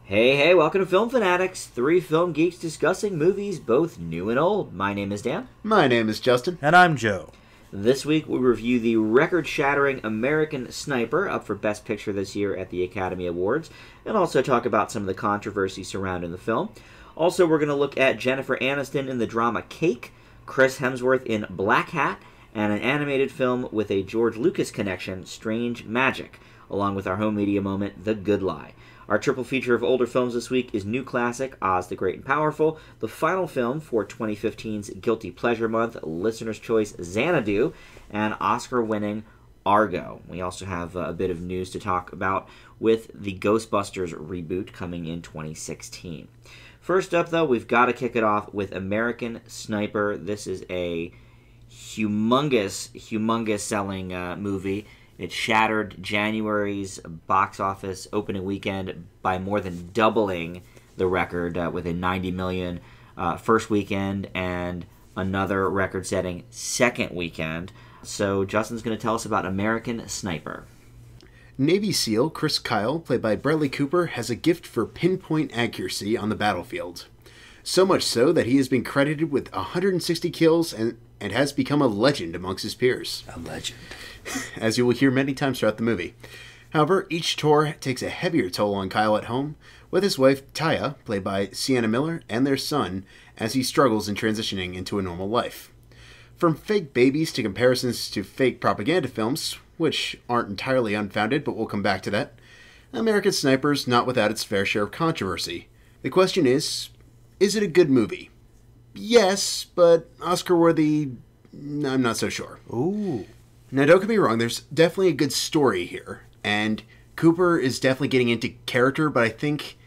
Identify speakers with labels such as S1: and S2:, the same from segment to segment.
S1: Hey, welcome to Film Fanatics, three film geeks discussing movies both new and old. My name is Dan.
S2: My name is Justin.
S3: And I'm Joe.
S1: This week we review the record-shattering American Sniper, up for Best Picture this year at the Academy Awards, and also talk about some of the controversy surrounding the film. Also, we're going to look at Jennifer Aniston in the drama Cake, Chris Hemsworth in Blackhat, and an animated film with a George Lucas connection, Strange Magic, along with our home media moment, The Good Lie. Our triple feature of older films this week is new classic, Oz the Great and Powerful, the final film for 2015's Guilty Pleasure Month, Listener's Choice, Xanadu, and Oscar-winning Argo. We also have a bit of news to talk about with the Ghostbusters reboot coming in 2016. First up, though, we've got to kick it off with American Sniper. This is a humongous selling movie. It shattered January's box office opening weekend by more than doubling the record with a $90 million first weekend and another record-setting second weekend. So Justin's going to tell us about American Sniper.
S2: Navy SEAL Chris Kyle, played by Bradley Cooper, has a gift for pinpoint accuracy on the battlefield. So much so that he has been credited with 160 kills and has become a legend amongst his peers.
S3: A legend.
S2: As you will hear many times throughout the movie. However, each tour takes a heavier toll on Kyle at home, with his wife Taya, played by Sienna Miller, and their son, as he struggles in transitioning into a normal life. From fake babies to comparisons to fake propaganda films, which aren't entirely unfounded, but we'll come back to that, American Sniper's not without its fair share of controversy. The question is it a good movie? Yes, but Oscar-worthy, I'm not so sure.
S3: Ooh.
S2: Now, don't get me wrong, there's definitely a good story here, and Cooper is definitely getting into character, but I think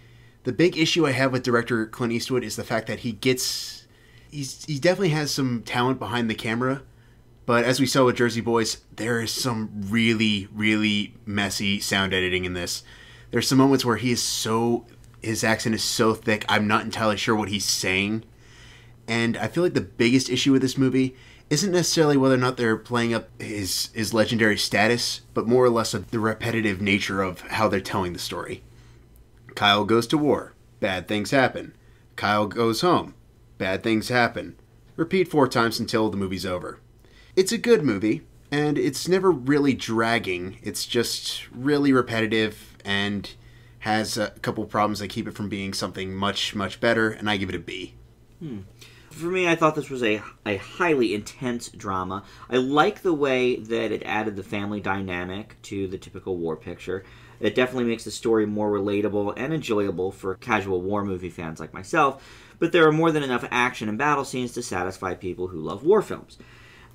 S2: the big issue I have with director Clint Eastwood is the fact that he definitely has some talent behind the camera, but as we saw with Jersey Boys, there is some really, really messy sound editing in this. There's some moments where his accent is so thick, I'm not entirely sure what he's saying, and I feel like the biggest issue with this movie isn't necessarily whether or not they're playing up his legendary status, but more or less of the repetitive nature of how they're telling the story. Kyle goes to war. Bad things happen. Kyle goes home. Bad things happen. Repeat 4 times until the movie's over. It's a good movie, and it's never really dragging. It's just really repetitive and has a couple problems that keep it from being something much, much better, and I give it a B.
S1: For me, I thought this was a highly intense drama. I like the way that it added the family dynamic to the typical war picture. It definitely makes the story more relatable and enjoyable for casual war movie fans like myself, but there are more than enough action and battle scenes to satisfy people who love war films.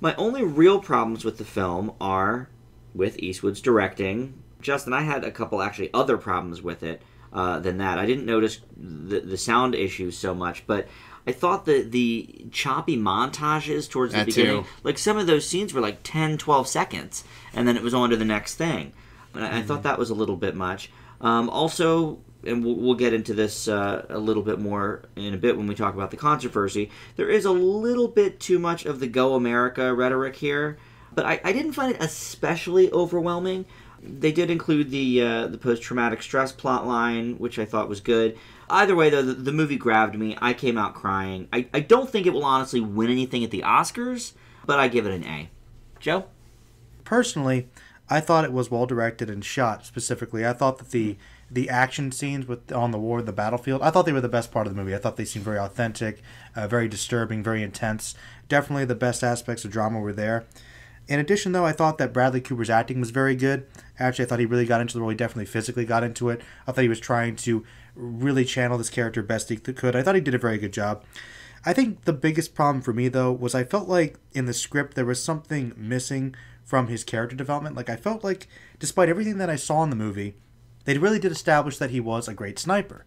S1: My only real problems with the film are with Eastwood's directing. Justin, I had a couple actually other problems with it than that. I didn't notice the sound issues so much, but I thought the choppy montages towards the beginning, like some of those scenes were like 10, 12 seconds, and then it was on to the next thing. I thought that was a little bit much. Also, and we'll get into this a little bit more in a bit when we talk about the controversy, there is a little bit too much of the Go America rhetoric here, but I didn't find it especially overwhelming. They did include the post-traumatic stress plot line, which I thought was good. Either way, though, the movie grabbed me. I came out crying. I don't think it will honestly win anything at the Oscars, but I give it an A. Joe?
S3: Personally, I thought it was well directed and shot specifically. I thought that the action scenes on the war, the battlefield, I thought they were the best part of the movie. I thought they seemed very authentic, very disturbing, very intense. Definitely the best aspects of drama were there. In addition, though, I thought that Bradley Cooper's acting was very good. Actually, I thought he really got into the role. He definitely physically got into it. I thought he was trying to really channel this character best he could. I thought he did a very good job. I think the biggest problem for me, though, was I felt like in the script there was something missing from his character development. Like, I felt like, despite everything that I saw in the movie, they really did establish that he was a great sniper.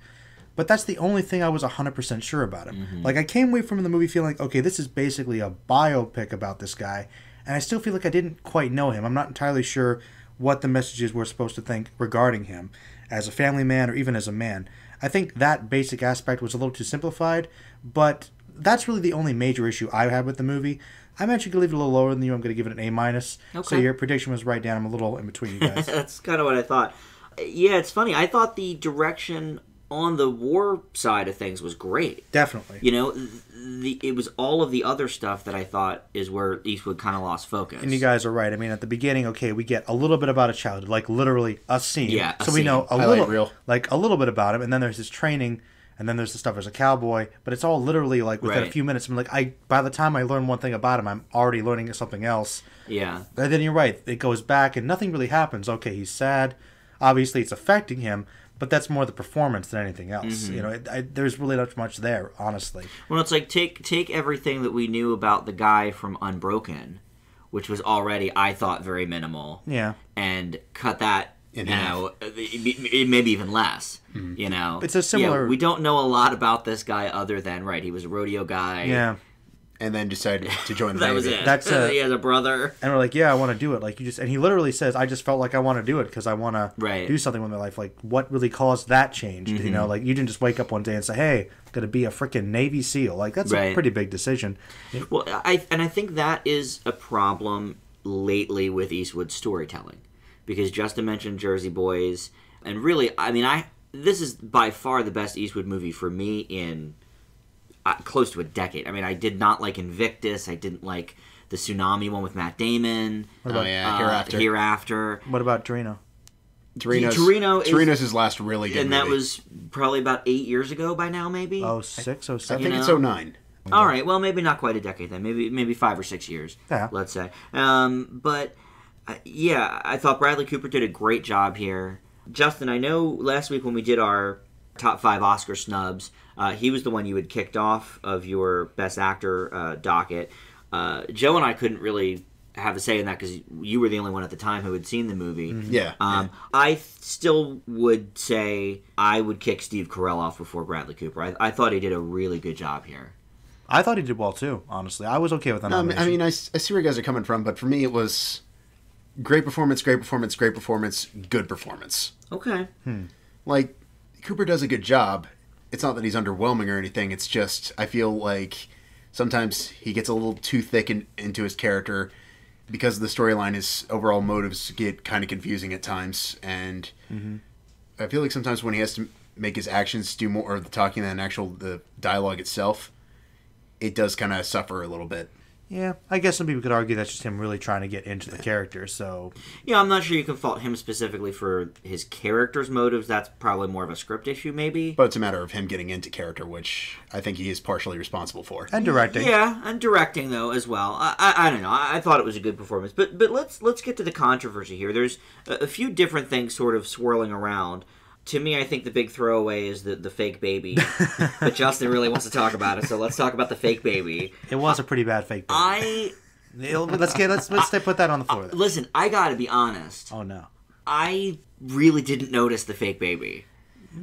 S3: But that's the only thing I was 100% sure about him. Mm-hmm. Like, I came away from the movie feeling, okay, this is basically a biopic about this guy, and I still feel like I didn't quite know him. I'm not entirely sure what the messages we're supposed to think regarding him as a family man or even as a man. I think that basic aspect was a little too simplified, but that's really the only major issue I had with the movie. I'm actually going to leave it a little lower than you. I'm going to give it an A-. Okay. So your prediction was right, Dan. I'm a little in between you guys.
S1: That's kind of what I thought. Yeah, it's funny. I thought the direction on the war side of things was great.
S3: Definitely.
S1: You know, it was all of the other stuff that I thought is where Eastwood kind of lost focus.
S3: And you guys are right. I mean, at the beginning, okay, we get a little bit about a childhood, like literally a scene.
S1: Yeah,
S3: so we know a little bit about him, and then there's his training, and then there's the stuff as a cowboy. But it's all literally like within a few minutes. I'm like, by the time I learn one thing about him, I'm already learning something else.
S1: Yeah.
S3: And then you're right. It goes back, and nothing really happens. Okay, he's sad. Obviously, it's affecting him. But that's more the performance than anything else. You know, there's really not much there, honestly.
S1: Well, it's like take everything that we knew about the guy from Unbroken, which was already, I thought, very minimal.
S3: Yeah.
S1: And cut that, maybe even less. You know,
S3: it's a similar.
S1: Yeah, we don't know a lot about this guy other than he was a rodeo guy.
S2: Yeah. And then decided to join the
S1: that
S2: Navy.
S1: was it.
S3: That's
S1: he has a brother.
S3: And we're like, yeah, I want to do it. Like and he literally says, I just felt like I want to do it because I want to do something with my life. Like, what really caused that change? You know, like you didn't just wake up one day and say, hey, I'm going to be a freaking Navy SEAL. Like, that's a pretty big decision.
S1: Well, I think that is a problem lately with Eastwood's storytelling, because Justin mentioned Jersey Boys, and really, I mean, this is by far the best Eastwood movie for me in close to a decade. I mean, I did not like Invictus. I didn't like the Tsunami one with Matt Damon.
S2: What about
S1: Hereafter.
S3: What about Torino's
S2: his last really good movie.
S1: And that was probably about 8 years ago by now, maybe?
S3: 06, 07?
S2: I think it's 09.
S1: All right, well, maybe not quite a decade then. Maybe 5 or 6 years, let's say. But, I thought Bradley Cooper did a great job here. Justin, I know last week when we did our top 5 Oscar snubs, he was the one you had kicked off of your Best Actor docket. Joe and I couldn't really have a say in that because you were the only one at the time who had seen the movie. I still would say I would kick Steve Carell off before Bradley Cooper. I thought he did a really good job here.
S3: I thought he did well too, honestly. I was okay with that nomination.
S2: I mean, I see where you guys are coming from, but for me it was great performance, good performance.
S1: Okay.
S2: Like, Cooper does a good job. It's not that he's underwhelming or anything. It's just, I feel like sometimes he gets a little too thick into his character because the storyline, his overall motives get kind of confusing at times. And I feel like sometimes when he has to make his actions do more of the talking than the dialogue itself, it does kind of suffer a little bit.
S3: Yeah, I guess some people could argue that's just him really trying to get into the character, so...
S1: Yeah, I'm not sure you can fault him specifically for his character's motives. That's probably more of a script issue, maybe.
S2: But it's a matter of him getting into character, which I think he is partially responsible for.
S3: And directing.
S1: Yeah, and directing, though, as well. I don't know. I thought it was a good performance. But let's get to the controversy here. There's a few different things sort of swirling around. To me, I think the big throwaway is the fake baby. But Justin really wants to talk about it, so let's talk about the fake baby.
S3: It was a pretty bad fake baby. Let's put that on the floor.
S1: Listen, I gotta be honest.
S3: Oh, no.
S1: I really didn't notice the fake baby.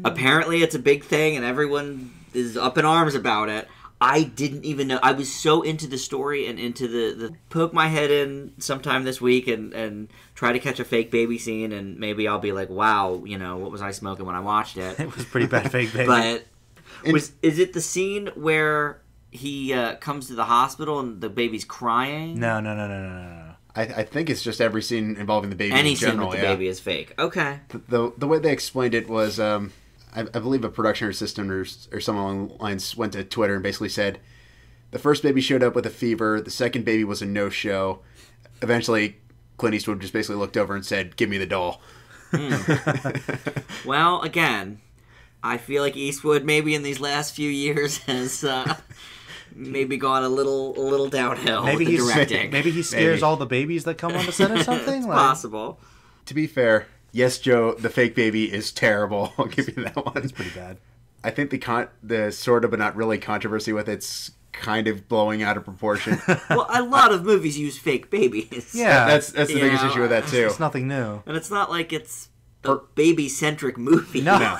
S1: Apparently, it's a big thing, and everyone is up in arms about it. I didn't even know. I was so into the story and into the poke my head in sometime this week and try to catch a fake baby scene, and maybe I'll be like, wow, what was I smoking when I watched it?
S3: It was pretty bad fake baby.
S1: But is it the scene where he comes to the hospital and the baby's crying?
S3: No.
S2: I think it's just every scene involving the baby
S1: Any
S2: in general.
S1: Scene with the baby is fake. Okay.
S2: The way they explained it was... I believe a production assistant or someone along the lines went to Twitter and basically said the first baby showed up with a fever, the second baby was a no-show. Eventually, Clint Eastwood just basically looked over and said, "Give me the doll."
S1: Well, again, I feel like Eastwood maybe in these last few years has maybe gone a little downhill with the directing.
S3: Maybe he scares all the babies that come on the set or something?
S1: It's possible.
S2: To be fair... Yes, Joe, the fake baby is terrible. I'll give you that one.
S3: It's pretty bad.
S2: I think the sort of but not really controversy with it's kind of blowing out of proportion.
S1: Well, a lot of movies use fake babies.
S3: Yeah.
S2: That's the biggest issue with that, too.
S3: It's nothing new.
S1: And it's not like it's a baby-centric movie.
S3: No.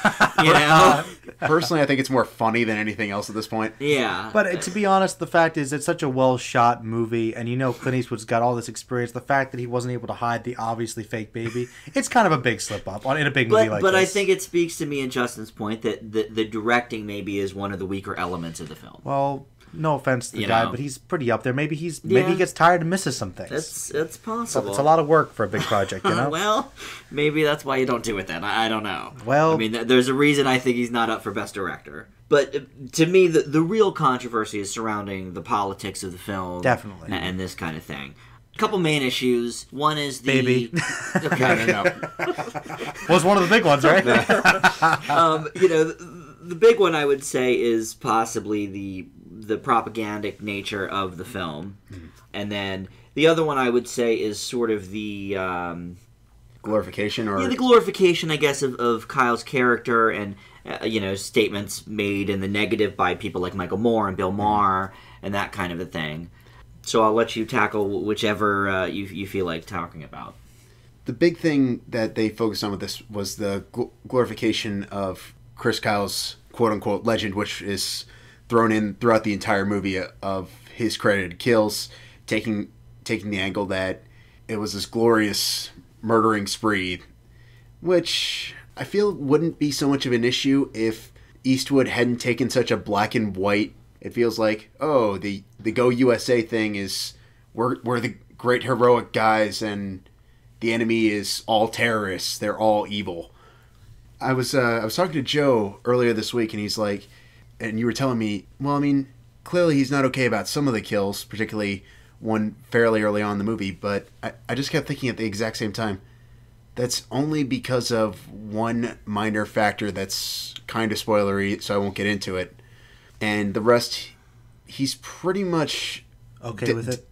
S2: Personally, I think it's more funny than anything else at this point.
S1: Yeah.
S3: But to be honest, the fact is it's such a well-shot movie, and Clint Eastwood's got all this experience. The fact that he wasn't able to hide the obviously fake baby, it's kind of a big slip-up in a big movie like this.
S1: But I think it speaks to me and Justin's point that the directing maybe is one of the weaker elements of the film.
S3: Well, no offense to the
S1: You
S3: guy,
S1: know.
S3: but he's pretty up there. Maybe he
S1: Yeah.
S3: gets tired and misses some things.
S1: It's possible.
S3: It's a lot of work for a big project, you know?
S1: Well, maybe that's why you don't do it then. I don't know.
S3: Well-
S1: I mean, there's a reason I think he's not up for Best Director. But to me, the real controversy is surrounding the politics of the film.
S3: Definitely.
S1: And this kind of thing. A couple main issues. One is the...
S3: Baby.
S1: Okay.
S2: No.
S3: Was one of the big ones, right?
S1: The big one I would say is possibly the propagandic nature of the film. And then the other one I would say is sort of the...
S2: Glorification or...
S1: the glorification, I guess, of Kyle's character and, statements made in the negative by people like Michael Moore and Bill Maher and that kind of a thing. So I'll let you tackle whichever you feel like talking about.
S2: The big thing that they focused on with this was the glorification of Chris Kyle's quote-unquote legend, which is thrown in throughout the entire movie of his credited kills, taking the angle that it was this glorious murdering spree, which I feel wouldn't be so much of an issue if Eastwood hadn't taken such a black and white. It feels like, oh, the Go USA thing is we're the great heroic guys and the enemy is all terrorists. They're all evil. I was talking to Joe earlier this week, and he's like, and you were telling me, well, I mean, clearly he's not okay about some of the kills, particularly one fairly early on in the movie, but I just kept thinking at the exact same time, that's only because of one minor factor that's kind of spoilery, so I won't get into it. And the rest, he's pretty much
S3: Okay with it?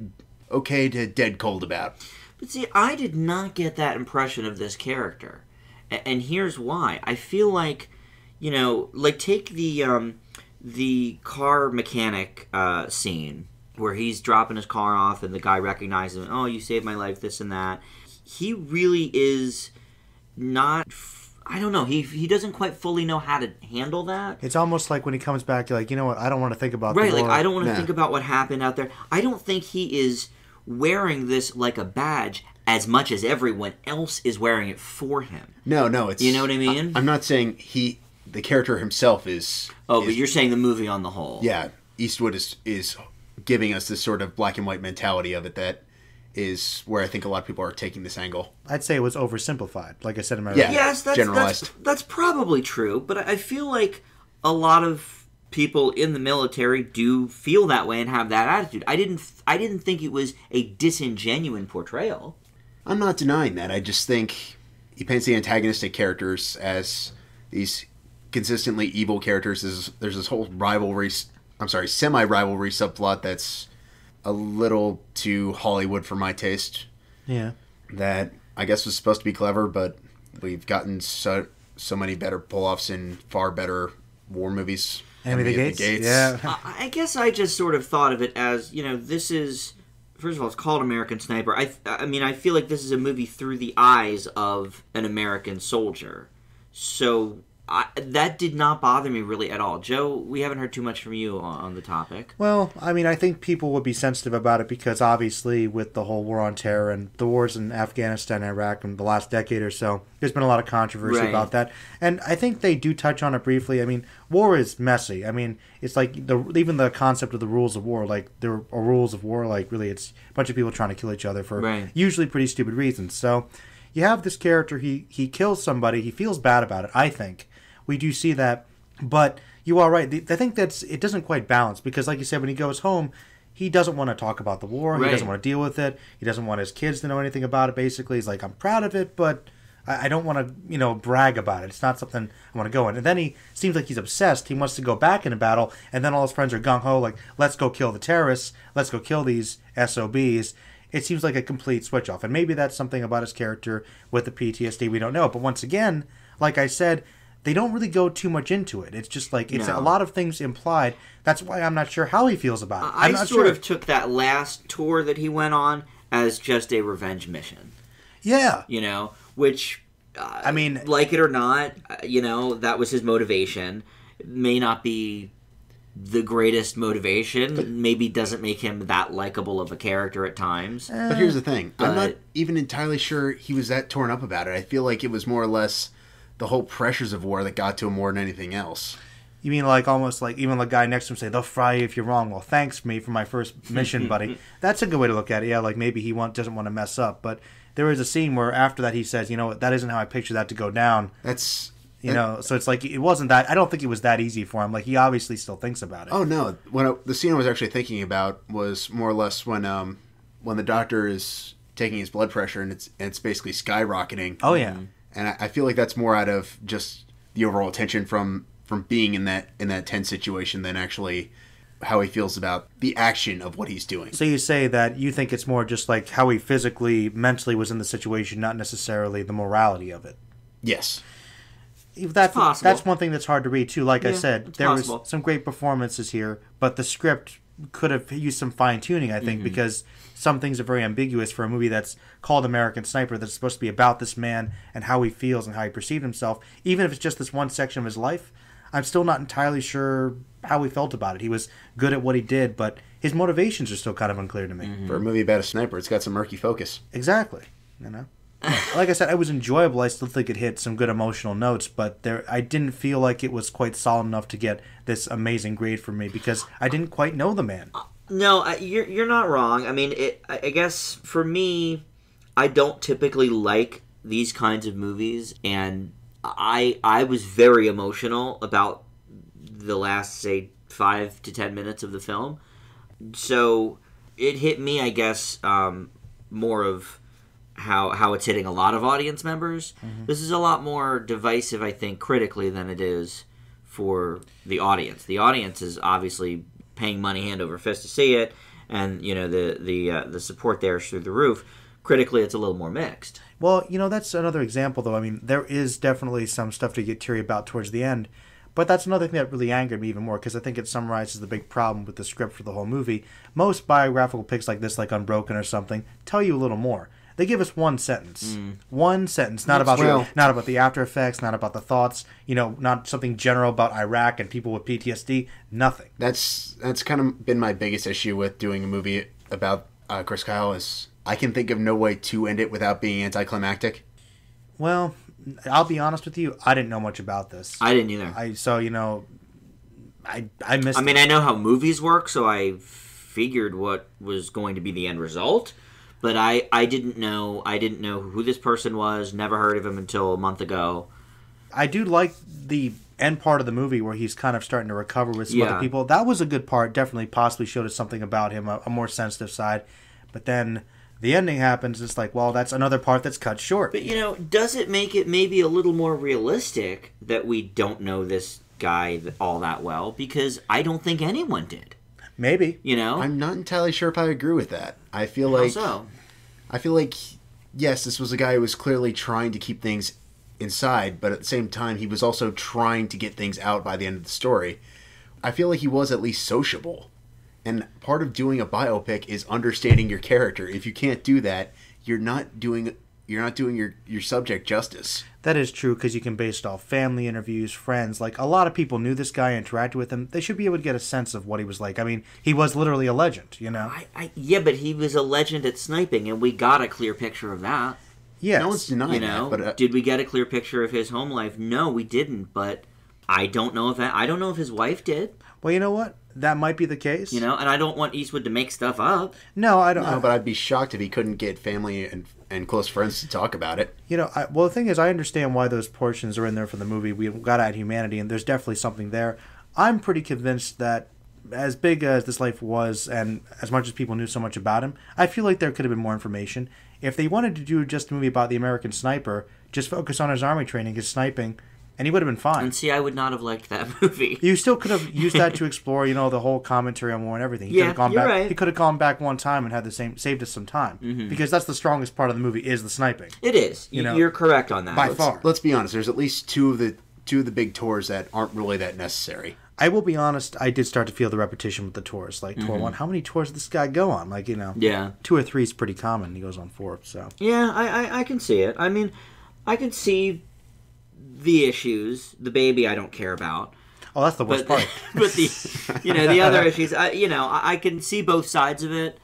S2: Okay to dead cold about.
S1: But see, I did not get that impression of this character. And here's why. I feel like, take the car mechanic scene where he's dropping his car off and the guy recognizes him, oh, you saved my life, this and that. He really is not... I don't know. He doesn't quite fully know how to handle that.
S3: It's almost like when he comes back, you're like, you know what? I don't want to think about
S1: Right,
S3: the war.
S1: like, I don't want to think about what happened out there. I don't think he is wearing this like a badge as much as everyone else is wearing it for him.
S2: No, it's...
S1: You know what I mean?
S2: I'm not saying the character himself is...
S1: Oh, but you're saying the movie on the whole.
S2: Yeah, Eastwood is giving us this sort of black and white mentality of it that is where I think a lot of people are taking this angle.
S3: I'd say it was oversimplified, like I said in my
S2: Yeah.
S3: review.
S1: Yes,
S2: Generalized.
S1: that's probably true, but I feel like a lot of people in the military do feel that way and have that attitude. I didn't think it was a disingenuous portrayal.
S2: I'm not denying that. I just think he paints the antagonistic characters as these consistently evil characters. There's this whole semi-rivalry subplot that's a little too Hollywood for my taste.
S3: Yeah.
S2: That I guess was supposed to be clever, but we've gotten so many better pull-offs in far better war movies.
S3: Enemy of the Gates?
S2: Yeah.
S1: I guess I just sort of thought of it as, this is... First of all, it's called American Sniper. I mean, I feel like this is a movie through the eyes of an American soldier. So that did not bother me really at all. Joe, we haven't heard too much from you on the topic.
S3: Well, I mean, I think people would be sensitive about it because obviously with the whole war on terror and the wars in Afghanistan and Iraq in the last decade or so, there's been a lot of controversy
S1: Right.
S3: about that. And I think they do touch on it briefly. I mean, war is messy. I mean, it's like even the concept of the rules of war, like there are rules of war, like really it's a bunch of people trying to kill each other for
S1: Right.
S3: usually pretty stupid reasons. So you have this character, he kills somebody, he feels bad about it, I think. We do see that, but you are right. I think it doesn't quite balance because, like you said, when he goes home, he doesn't want to talk about the war.
S1: Right.
S3: He doesn't want to deal with it. He doesn't want his kids to know anything about it. Basically, he's like, I'm proud of it, but I don't want to, brag about it. It's not something I want to go in. And then he seems like he's obsessed. He wants to go back in a battle, and then all his friends are gung ho, like, let's go kill the terrorists. Let's go kill these SOBs. It seems like a complete switch off, and maybe that's something about his character with the PTSD we don't know. But once again, like I said, they don't really go too much into it. It's just like it's a lot of things implied. That's why I'm not sure how he feels about it.
S1: I
S3: I'm not
S1: sort
S3: sure.
S1: of took that last tour that he went on as just a revenge mission.
S3: Yeah.
S1: Which,
S3: I mean,
S1: like it or not, that was his motivation. It may not be the greatest motivation. Maybe doesn't make him that likable of a character at times.
S2: But here's the thing. I'm not
S1: But-
S2: even entirely sure he was that torn up about it. I feel like it was more or less the whole pressures of war that got to him more than anything else.
S3: You mean like almost like even the guy next to him say, they'll fry you if you're wrong. Well, thanks me for my first mission, buddy. That's a good way to look at it. Yeah, like maybe he doesn't want to mess up. But there is a scene where after that he says, you know, that isn't how I picture that to go down. So it's like it wasn't that. I don't think it was that easy for him. Like he obviously still thinks about it.
S2: Oh no, the scene I was actually thinking about was more or less when the doctor is taking his blood pressure and it's basically skyrocketing.
S3: Oh yeah,
S2: and I feel like that's more out of just the overall tension from being in that tense situation than actually how he feels about the action of what he's doing.
S3: So you say that you think it's more just like how he physically, mentally was in the situation, not necessarily the morality of it.
S2: Yes.
S3: That's one thing that's hard to read too. Like I said, there
S1: possible.
S3: was some great performances here, but the script could have used some fine tuning, I think, because some things are very ambiguous for a movie that's called American Sniper, that's supposed to be about this man and how he feels and how he perceived himself. Even if it's just this one section of his life, I'm still not entirely sure how he felt about it. He was good at what he did, but his motivations are still kind of unclear to me.
S2: For a movie about a sniper, it's got some murky focus.
S3: Exactly. You know? Like I said, it was enjoyable. I still think it hit some good emotional notes, but I didn't feel like it was quite solid enough to get this amazing grade from me because I didn't quite know the man.
S1: No, you're not wrong. I mean, I guess for me, I don't typically like these kinds of movies, and I was very emotional about the last, say, 5 to 10 minutes of the film. So it hit me, I guess, more of how it's hitting a lot of audience members. This is a lot more divisive, I think, critically than it is for the audience. The audience is obviously paying money hand over fist to see it, and you know the support there is through the roof. Critically, it's a little more mixed.
S3: Well, you know, that's another example, though. I mean, there is definitely some stuff to get teary about towards the end, but that's another thing that really angered me even more, because I think it summarizes the big problem with the script for the whole movie. Most biographical picks like this, like Unbroken or something, tell you a little more. They give us one sentence. One sentence, not about the after effects, not about the thoughts, you know, not something general about Iraq and people with PTSD, nothing.
S2: That's kind of been my biggest issue with doing a movie about Chris Kyle is I can think of no way to end it without being anticlimactic.
S3: Well, I'll be honest with you, I didn't know much about this.
S1: I didn't either.
S3: I missed
S1: I mean, I know how movies work, so I figured what was going to be the end result. But I didn't know who this person was, never heard of him until a month ago.
S3: I do like the end part of the movie where he's kind of starting to recover with some other people. That was a good part, definitely possibly showed us something about him, a more sensitive side. But then the ending happens, it's like, well, that's another part that's cut short.
S1: But, you know, does it make it maybe a little more realistic that we don't know this guy all that well? Because I don't think anyone did.
S3: Maybe.
S1: You know?
S2: I'm not entirely sure if I agree with that. I feel like...
S1: How so?
S2: I feel like, yes, this was a guy who was clearly trying to keep things inside, but at the same time, he was also trying to get things out by the end of the story. I feel like he was at least sociable. And part of doing a biopic is understanding your character. If you can't do that, you're not doing your subject justice.
S3: That is true, because you can base it off family interviews, friends. Like, a lot of people knew this guy, interacted with him. They should be able to get a sense of what he was like. I mean, he was literally a legend, you know?
S1: Yeah, but he was a legend at sniping, and we got a clear picture of that.
S3: Yes.
S2: No one's denying that. But,
S1: did we get a clear picture of his home life? No, we didn't, but I don't know if his wife did.
S3: Well, you know what? That might be the case.
S1: You know, and I don't want Eastwood to make stuff up.
S3: No, I don't.
S2: No, but I'd be shocked if he couldn't get family and close friends to talk about it.
S3: You know, well, the thing is, I understand why those portions are in there for the movie. We've got to add humanity, and there's definitely something there. I'm pretty convinced that as big as this life was, and as much as people knew so much about him, I feel like there could have been more information. If they wanted to do just a movie about the American sniper, just focus on his army training, his sniping, and he would have been fine.
S1: And see, I would not have liked that movie.
S3: You still could have used that to explore, you know, the whole commentary on war and everything.
S1: You're right.
S3: He could have gone back one time and had saved us some time. Because that's the strongest part of the movie, is the sniping.
S1: It is. You're correct on that.
S3: By far.
S2: Let's be honest. There's at least two of the big tours that aren't really that necessary.
S3: I will be honest, I did start to feel the repetition with the tours. Like, tour 1, how many tours does this guy go on? Like, you know, 2 or 3 is pretty common. He goes on 4, so.
S1: Yeah, I can see it. I mean, I can see the issues. The baby I don't care about.
S3: Oh, that's the worst part.
S1: But the other issues, I can see both sides of it.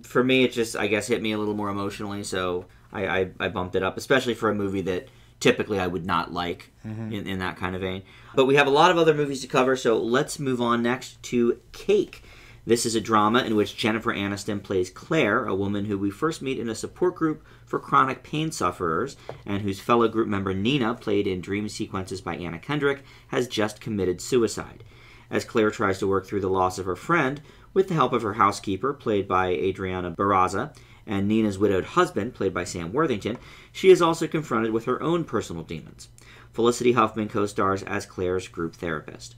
S1: For me, it just, I guess, hit me a little more emotionally, so I bumped it up, especially for a movie that typically I would not like in that kind of vein. But we have a lot of other movies to cover, so let's move on next to Cake. This is a drama in which Jennifer Aniston plays Claire, a woman who we first meet in a support group for chronic pain sufferers, and whose fellow group member Nina, played in Dream Sequences by Anna Kendrick, has just committed suicide. As Claire tries to work through the loss of her friend, with the help of her housekeeper, played by Adriana Barraza, and Nina's widowed husband, played by Sam Worthington, she is also confronted with her own personal demons. Felicity Huffman co-stars as Claire's group therapist.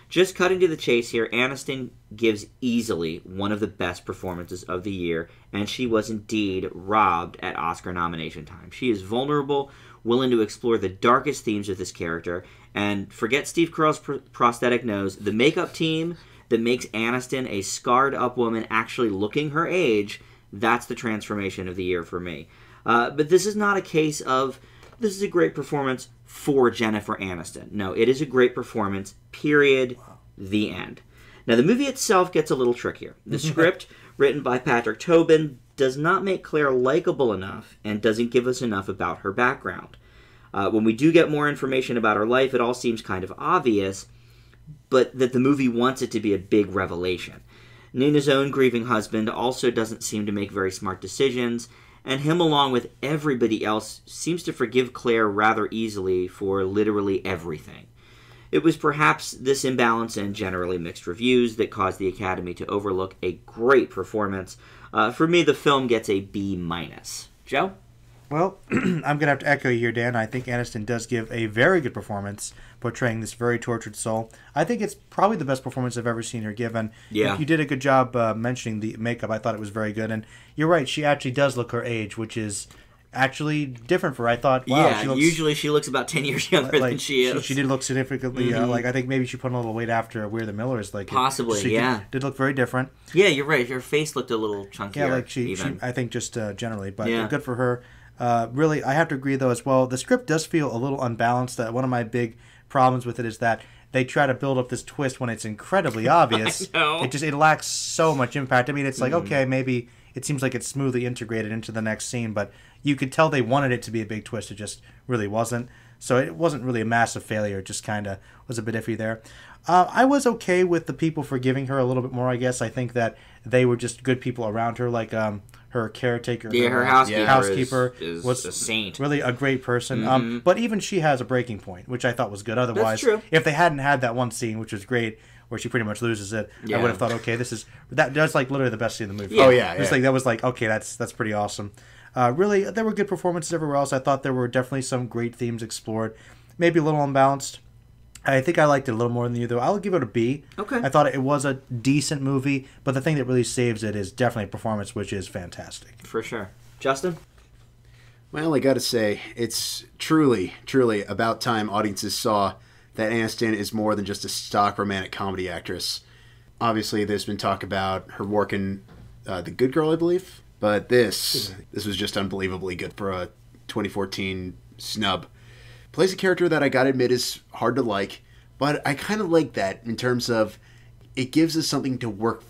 S1: Just cutting to the chase here, Aniston gives easily one of the best performances of the year, and she was indeed robbed at Oscar nomination time. She is vulnerable, willing to explore the darkest themes of this character, and forget Steve Carell's prosthetic nose, the makeup team that makes Aniston a scarred-up woman actually looking her age, that's the transformation of the year for me. But this is not a case of, this is a great performance for Jennifer Aniston. No, it is a great performance, period, the end. Now, the movie itself gets a little trickier. The script, written by Patrick Tobin, does not make Claire likable enough and doesn't give us enough about her background. When we do get more information about her life, it all seems kind of obvious, but that the movie wants it to be a big revelation. Nina's own grieving husband also doesn't seem to make very smart decisions, and him, along with everybody else, seems to forgive Claire rather easily for literally everything. It was perhaps this imbalance and generally mixed reviews that caused the Academy to overlook a great performance. For me, the film gets a B-. Joe?
S3: Well, I'm going to have to echo you here, Dan. I think Aniston does give a very good performance portraying this very tortured soul. I think it's probably the best performance I've ever seen her give. And
S1: Yeah.
S3: you did a good job mentioning the makeup. I thought it was very good. And you're right, she actually does look her age, which is actually different for her. I thought, wow,
S1: Yeah,
S3: she looks,
S1: usually she looks about 10 years younger than she is.
S3: She did look significantly, like I think maybe she put on a little weight after We're the Millers. Like
S1: Possibly,
S3: she
S1: yeah.
S3: did look very different.
S1: Yeah, you're right. Her face looked a little chunkier.
S3: Yeah, like she
S1: even.
S3: I think just generally, but
S1: Yeah.
S3: good for her. Really, I have to agree though as well. The script does feel a little unbalanced. One of my big problems with it is that they try to build up this twist when it's incredibly obvious.
S1: I know.
S3: It lacks so much impact. I mean, it's like okay, maybe it seems like it's smoothly integrated into the next scene, but you could tell they wanted it to be a big twist. It just really wasn't. So it wasn't really a massive failure. It just kind of was a bit iffy there. I was okay with the people forgiving her a little bit more, I guess. I think that they were just good people around her, like her caretaker.
S1: Yeah, her housekeeper
S3: was
S1: a saint.
S3: Really a great person. But even she has a breaking point, which I thought was good. Otherwise,
S1: That's true.
S3: if they hadn't had that one scene, which was great, where she pretty much loses it,
S1: Yeah.
S3: I would have thought, okay, that's like literally the best scene in the movie.
S1: Yeah.
S2: Oh, yeah.
S3: It's like that was like, okay, that's pretty awesome. Really, there were good performances everywhere else. I thought there were definitely some great themes explored. Maybe a little unbalanced. I think I liked it a little more than you, though. I'll give it a B.
S1: Okay.
S3: I thought it was a decent movie, but the thing that really saves it is definitely performance, which is fantastic.
S1: For sure. Justin?
S2: Well, I gotta say, it's truly, truly about time audiences saw that Aniston is more than just a stock romantic comedy actress. Obviously, there's been talk about her work in The Good Girl, I believe, but this was just unbelievably good for a 2014 snub. Plays a character that I gotta admit is hard to like, but I kind of like that in terms of it gives us something to work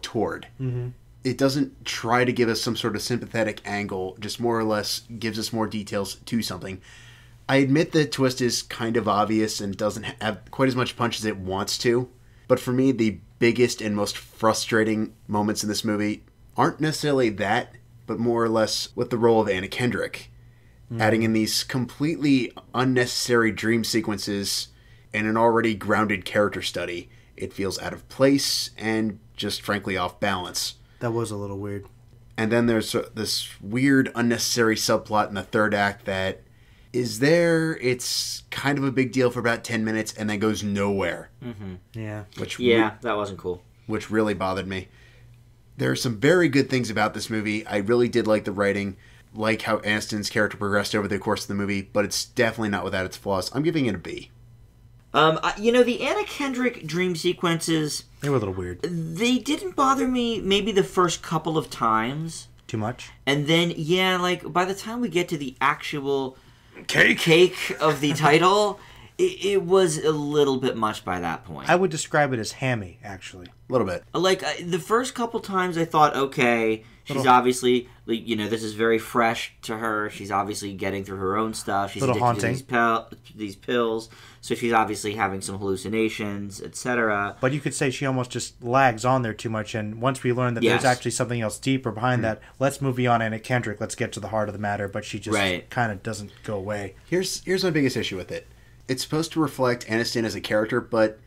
S2: toward. Mm-hmm. It doesn't try to give us some sort of sympathetic angle, just more or less gives us more details to something. I admit the twist is kind of obvious and doesn't have quite as much punch as it wants to, but for me, the biggest and most frustrating moments in this movie aren't necessarily that, but more or less with the role of Anna Kendrick. Adding in these completely unnecessary dream sequences and an already grounded character study. It feels out of place and just frankly off balance.
S3: That was a little weird.
S2: And then there's this weird unnecessary subplot in the third act that is there. It's kind of a big deal for about 10 minutes and then goes nowhere.
S1: Mm-hmm.
S3: Yeah.
S1: That wasn't cool.
S2: Which really bothered me. There are some very good things about this movie. I really did like the writing. Like how Aniston's character progressed over the course of the movie, but it's definitely not without its flaws. I'm giving it a B.
S1: The Anna Kendrick dream sequences,
S3: They were a little weird.
S1: they didn't bother me maybe the first couple of times.
S3: Too much?
S1: And then, by the time we get to the actual
S3: Cake?
S1: cake of the title, It was a little bit much by that point.
S3: I would describe it as hammy, actually.
S2: A little bit.
S1: Like, the first couple times I thought, okay, she's obviously, like, this is very fresh to her. She's obviously getting through her own stuff. She's addicted to these pills. So she's obviously having some hallucinations, etc.
S3: But you could say she almost just lags on there too much. And once we learn that there's actually something else deeper behind that, let's move beyond Anna Kendrick. Let's get to the heart of the matter. But she just kind of doesn't go away.
S2: Here's my biggest issue with it. It's supposed to reflect Aniston as a character, but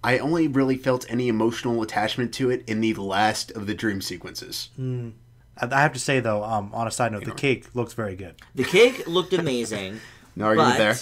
S2: I only really felt any emotional attachment to it in the last of the dream sequences.
S3: I have to say, though, on a side note, the cake looks very good.
S1: The cake looked amazing.
S2: No argument there.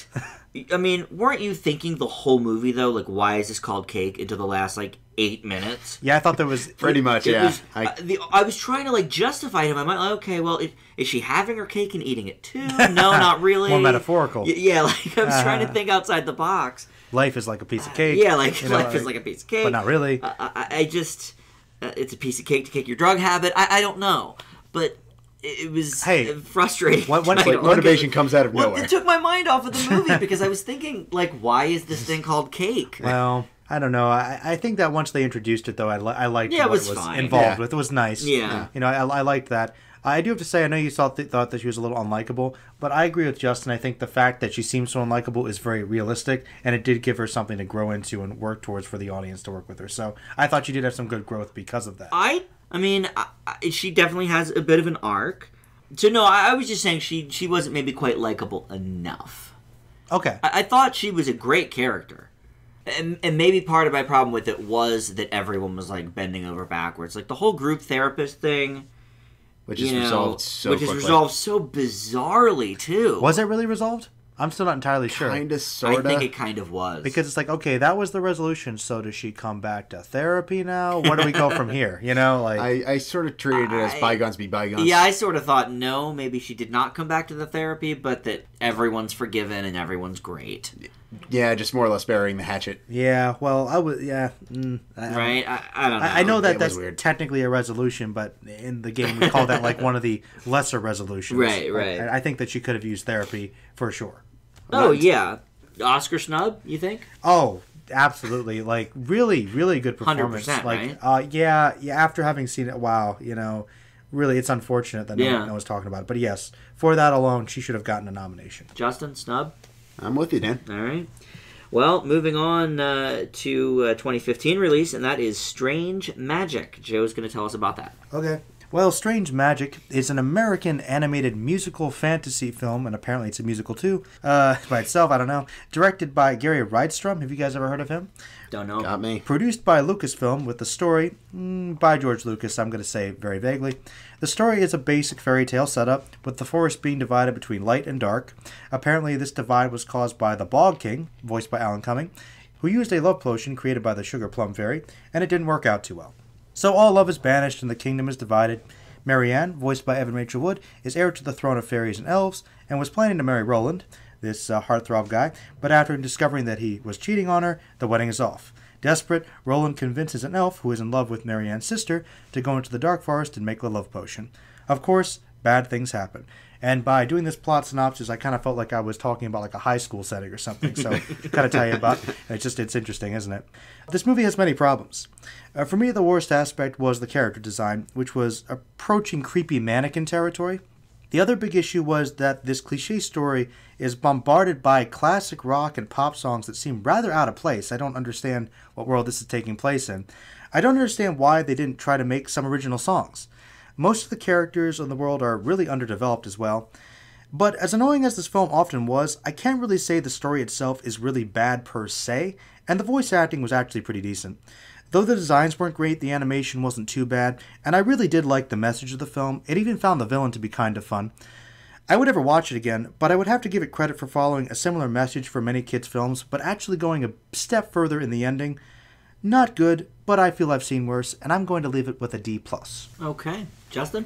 S1: I mean, weren't you thinking the whole movie, though, like, why is this called Cake, into the last, like, 8 minutes?
S3: Yeah, I thought there was...
S2: Pretty much, yeah.
S1: I was trying to, like, justify it in my mind. Like, okay, well, is she having her cake and eating it, too? No, not really.
S3: More metaphorical.
S1: Yeah, like, I was trying to think outside the box.
S3: Life is like a piece of cake.
S1: Yeah, like, life is like a piece of cake.
S3: But not really.
S1: I just... it's a piece of cake to kick your drug habit. I don't know. But... it was frustrating.
S2: Motivation comes out of nowhere.
S1: Well, it took my mind off of the movie because I was thinking, like, why is this thing called Cake?
S3: Well, I don't know. I think that once they introduced it, though, I liked what it was involved with. It was nice.
S1: Yeah.
S3: I liked that. I do have to say, I know you thought that she was a little unlikable, but I agree with Justin. I think the fact that she seems so unlikable is very realistic, and it did give her something to grow into and work towards for the audience to work with her. So I thought she did have some good growth because of that.
S1: I mean, she definitely has a bit of an arc. So, no, I was just saying she wasn't maybe quite likable enough.
S3: Okay.
S1: I thought she was a great character. And maybe part of my problem with it was that everyone was, like, bending over backwards. Like, the whole group therapist thing...
S2: Which is resolved so quickly.
S1: Which is resolved so bizarrely, too.
S3: Was it really resolved? I'm still not entirely sure.
S2: Kinda, sorta.
S1: I think it kind of was.
S3: Because it's like, okay, that was the resolution, so does she come back to therapy now? Where do we go from here? Like
S2: I sort of treated it as bygones be bygones.
S1: Yeah, I sort of thought, no, maybe she did not come back to the therapy, but that everyone's forgiven and everyone's great.
S2: Yeah, just more or less burying the hatchet.
S3: Yeah, well, I would,
S1: right? I don't know.
S3: I know that's technically a resolution, but in the game we call that like one of the lesser resolutions.
S1: Right.
S3: I think that she could have used therapy for sure.
S1: Oh, yeah. Oscar snub, you think?
S3: Oh, absolutely. Like, really, really good performance.
S1: 100%,
S3: like,
S1: right?
S3: Yeah, after having seen it, wow, really, it's unfortunate that no one was talking about it. But yes, for that alone, she should have gotten a nomination.
S1: Justin, snub?
S2: I'm with you, Dan.
S1: All right. Well, moving on to 2015 release, and that is Strange Magic. Joe's going to tell us about that.
S3: Okay. Well, Strange Magic is an American animated musical fantasy film, and apparently it's a musical too, by itself, I don't know. Directed by Gary Rydstrom. Have you guys ever heard of him?
S1: Don't know.
S2: Got me.
S3: Produced by Lucasfilm, with the story by George Lucas, I'm going to say very vaguely. The story is a basic fairy tale setup, with the forest being divided between light and dark. Apparently this divide was caused by the Bog King, voiced by Alan Cumming, who used a love potion created by the Sugar Plum Fairy, and it didn't work out too well. So all love is banished and the kingdom is divided. Marianne, voiced by Evan Rachel Wood, is heir to the throne of fairies and elves, and was planning to marry Roland, this heartthrob guy, but after discovering that he was cheating on her, the wedding is off. Desperate, Roland convinces an elf who is in love with Marianne's sister to go into the dark forest and make the love potion. Of course, bad things happen. And by doing this plot synopsis, I kind of felt like I was talking about like a high school setting or something. So, kind of tell you about. It's interesting, isn't it? This movie has many problems. For me, the worst aspect was the character design, which was approaching creepy mannequin territory. The other big issue was that this cliche story is bombarded by classic rock and pop songs that seem rather out of place. I don't understand what world this is taking place in. I don't understand why they didn't try to make some original songs. Most of the characters in the world are really underdeveloped as well. But as annoying as this film often was, I can't really say the story itself is really bad per se, and the voice acting was actually pretty decent. Though the designs weren't great, the animation wasn't too bad, and I really did like the message of the film. It even found the villain to be kind of fun. I would never watch it again, but I would have to give it credit for following a similar message for many kids' films, but actually going a step further in the ending. Not good, but I feel I've seen worse, and I'm going to leave it with a D+.
S1: Okay. Justin?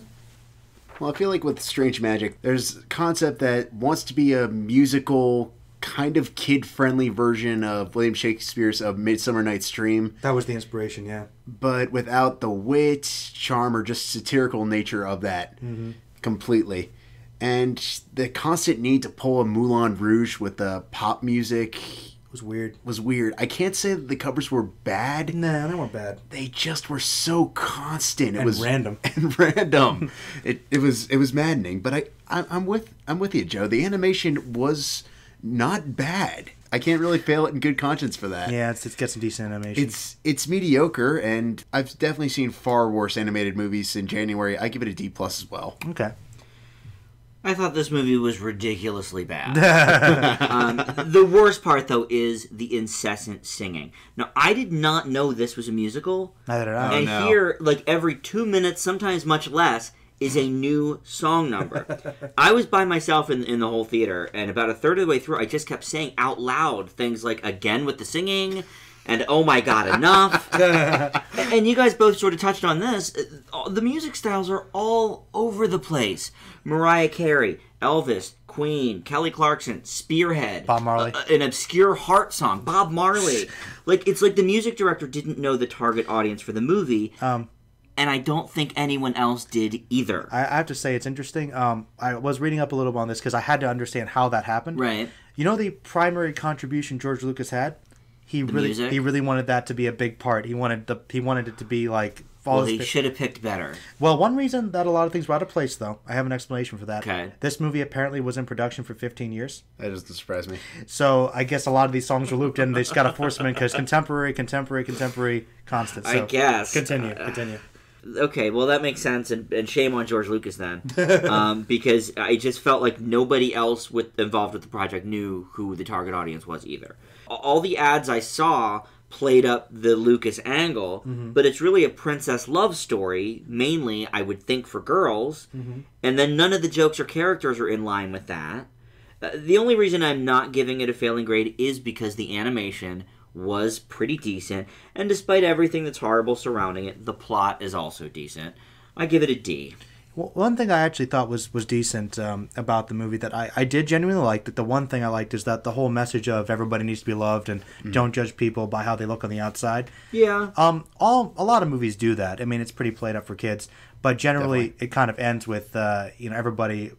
S2: Well, I feel like with Strange Magic, there's a concept that wants to be a musical, kind of kid-friendly version of William Shakespeare's A Midsummer Night's Dream.
S3: That was the inspiration, yeah.
S2: But without the wit, charm, or just satirical nature of that completely. And the constant need to pull a Moulin Rouge with the pop music
S3: was weird.
S2: I can't say that the covers were bad.
S3: Nah, they weren't bad.
S2: They just were so constant. It was
S3: random.
S2: And random. It was maddening. But I'm with you, Joe. The animation was not bad. I can't really fail it in good conscience for that.
S3: Yeah, it's got some decent animation.
S2: It's mediocre, and I've definitely seen far worse animated movies in January. I give it a D+ as well.
S3: Okay.
S1: I thought this movie was ridiculously bad. The worst part, though, is the incessant singing. Now, I did not know this was a musical.
S3: Neither did I.
S1: And here, like every 2 minutes, sometimes much less, is a new song number. I was by myself in the whole theater, and about a third of the way through, I just kept saying out loud things like, again with the singing, and oh my god, enough. And you guys both sort of touched on this. The music styles are all over the place. Mariah Carey, Elvis, Queen, Kelly Clarkson, Spearhead,
S3: Bob Marley,
S1: an obscure Heart song, Bob Marley. It's like the music director didn't know the target audience for the movie. And I don't think anyone else did either.
S3: I have to say it's interesting. I was reading up a little bit on this because I had to understand how that happened.
S1: Right.
S3: You know the primary contribution George Lucas had? He really wanted that to be a big part. He wanted it to be like...
S1: Well, he should have picked better.
S3: Well, one reason that a lot of things were out of place, though, I have an explanation for that.
S1: Okay.
S3: This movie apparently was in production for 15 years.
S2: That doesn't surprise me.
S3: So I guess a lot of these songs were looped in. They just got to force them in because contemporary, constant. So
S1: I guess.
S3: Continue.
S1: Okay, well, that makes sense, and shame on George Lucas then. Because I just felt like nobody else involved with the project knew who the target audience was either. All the ads I saw played up the Lucas angle, but it's really a princess love story, mainly, I would think, for girls, and then none of the jokes or characters are in line with that. The only reason I'm not giving it a failing grade is because the animation was pretty decent, and despite everything that's horrible surrounding it, the plot is also decent. I give it a D.
S3: Well, one thing I actually thought was decent about the movie that I did genuinely like, that the one thing I liked is that the whole message of everybody needs to be loved and don't judge people by how they look on the outside.
S1: Yeah.
S3: A lot of movies do that. I mean, it's pretty played up for kids, but generally it kind of ends with everybody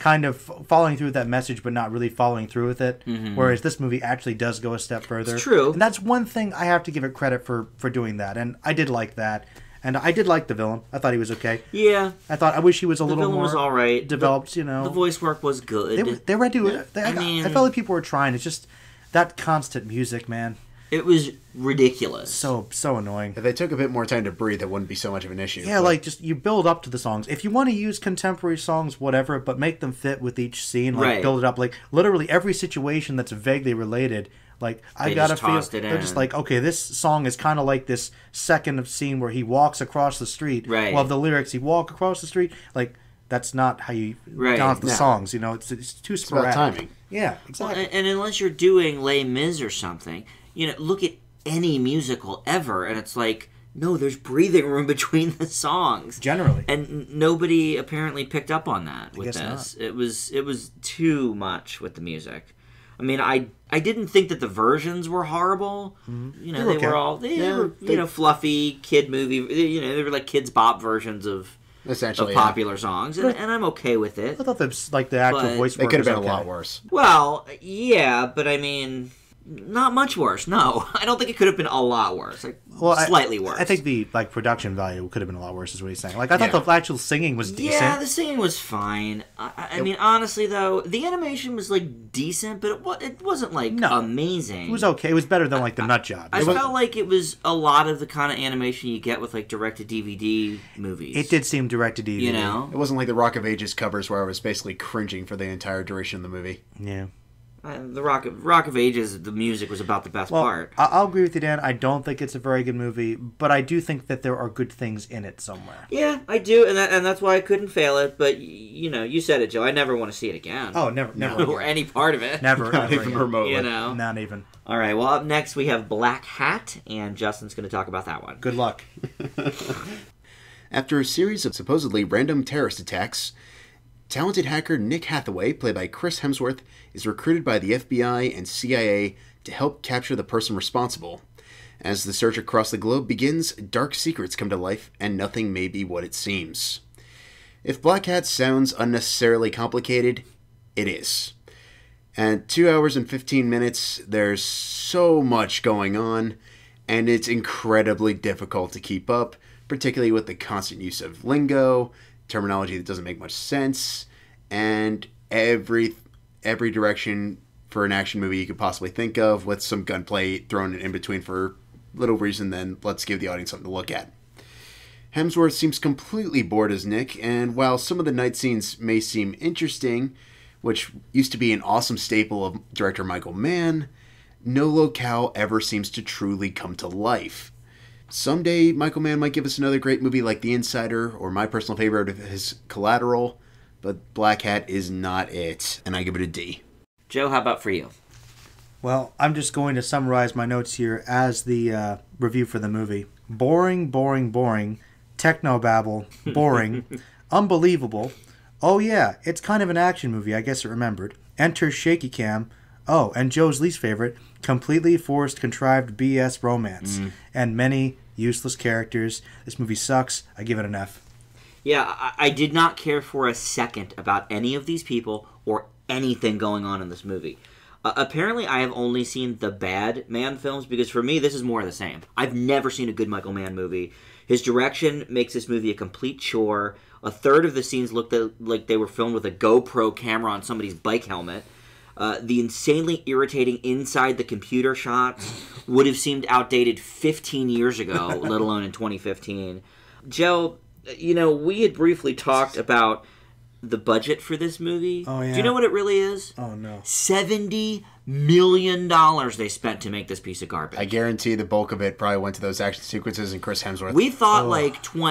S3: kind of following through with that message but not really following through with it. Whereas this movie actually does go a step further.
S1: It's true.
S3: And that's one thing I have to give it credit for doing that, and I did like that. And I did like the villain. I thought he was okay.
S1: Yeah.
S3: I wish he was a little more...
S1: The villain was all right.
S3: Developed,
S1: The voice work was good.
S3: They were doing it. I felt like people were trying. It's just that constant music, man.
S1: It was ridiculous.
S3: So annoying.
S2: If they took a bit more time to breathe, it wouldn't be so much of an issue.
S3: Yeah, but just you build up to the songs. If you want to use contemporary songs, whatever, but make them fit with each scene, build it up. Like, literally every situation that's vaguely related... Like, I gotta feel they're just like, okay, this song is kind of like this second of scene where he walks across the street.
S1: Right.
S3: Well, the lyrics, he walk across the street. Like, that's not how you count the songs. You know, it's too sporadic.
S2: It's about timing.
S3: Yeah, exactly.
S1: Well, and unless you're doing Les Mis or something, look at any musical ever, and it's like, no, there's breathing room between the songs.
S3: Generally.
S1: And nobody apparently picked up on that with this.
S3: Not.
S1: It was too much with the music. I mean, I didn't think that the versions were horrible. They were all fluffy kid movie. They were like kids bop versions of popular songs, and I'm okay with it.
S3: I thought the actual voice work
S2: could have been
S3: okay.
S2: a lot worse.
S1: Well, yeah, but I mean, not much worse. No, I don't think it could have been a lot worse. Slightly worse.
S3: I think the production value could have been a lot worse, is what he's saying. Like, I thought the actual singing was decent.
S1: Yeah, the singing was fine. I mean, honestly, though, the animation was decent, but it wasn't amazing.
S3: It was okay. It was better than the nut job.
S1: I felt like it was a lot of the kind of animation you get with direct-to-DVD movies.
S3: It did seem direct-to-DVD.
S2: It wasn't like the Rock of Ages covers where I was basically cringing for the entire duration of the movie.
S3: Yeah.
S1: The Rock of Ages, the music was about the best part.
S3: I'll agree with you, Dan. I don't think it's a very good movie, but I do think that there are good things in it somewhere.
S1: Yeah, I do, and that's why I couldn't fail it. But you said it, Joe. I never want to see it again.
S3: Oh, never,
S1: or any part of it.
S3: Never,
S2: not even remotely.
S3: Not even.
S1: All right. Well, up next we have Blackhat, and Justin's going to talk about that one.
S3: Good luck.
S2: After a series of supposedly random terrorist attacks, talented hacker Nick Hathaway, played by Chris Hemsworth, is recruited by the FBI and CIA to help capture the person responsible. As the search across the globe begins, dark secrets come to life, and nothing may be what it seems. If Blackhat sounds unnecessarily complicated, it is. And 2 hours and 15 minutes, there's so much going on, and it's incredibly difficult to keep up, particularly with the constant use of lingo, terminology that doesn't make much sense, and every direction for an action movie you could possibly think of, with some gunplay thrown in between for little reason than let's give the audience something to look at. Hemsworth seems completely bored as Nick, and while some of the night scenes may seem interesting, which used to be an awesome staple of director Michael Mann, no locale ever seems to truly come to life. Someday, Michael Mann might give us another great movie like The Insider, or my personal favorite of his, Collateral, but Blackhat is not it, and I give it a D.
S1: Joe, how about for you?
S3: Well, I'm just going to summarize my notes here as the review for the movie. Boring, boring, boring. Technobabble. Boring. Unbelievable. Oh yeah, it's kind of an action movie, I guess it remembered. Enter shaky cam. Oh, and Joe's least favorite, completely forced, contrived BS romance. And many useless characters. This movie sucks. I give it an F.
S1: Yeah, I did not care for a second about any of these people or anything going on in this movie. Apparently, I have only seen the bad Mann films, because for me, this is more of the same. I've never seen a good Michael Mann movie. His direction makes this movie a complete chore. A third of the scenes looked like they were filmed with a GoPro camera on somebody's bike helmet. The insanely irritating inside the computer shots would have seemed outdated 15 years ago, let alone in 2015. Joe, we had briefly talked about the budget for this movie.
S3: Oh, yeah.
S1: Do you know what it really is?
S3: Oh, no.
S1: $70 million they spent to make this piece of garbage.
S2: I guarantee the bulk of it probably went to those action sequences and Chris Hemsworth.
S1: We thought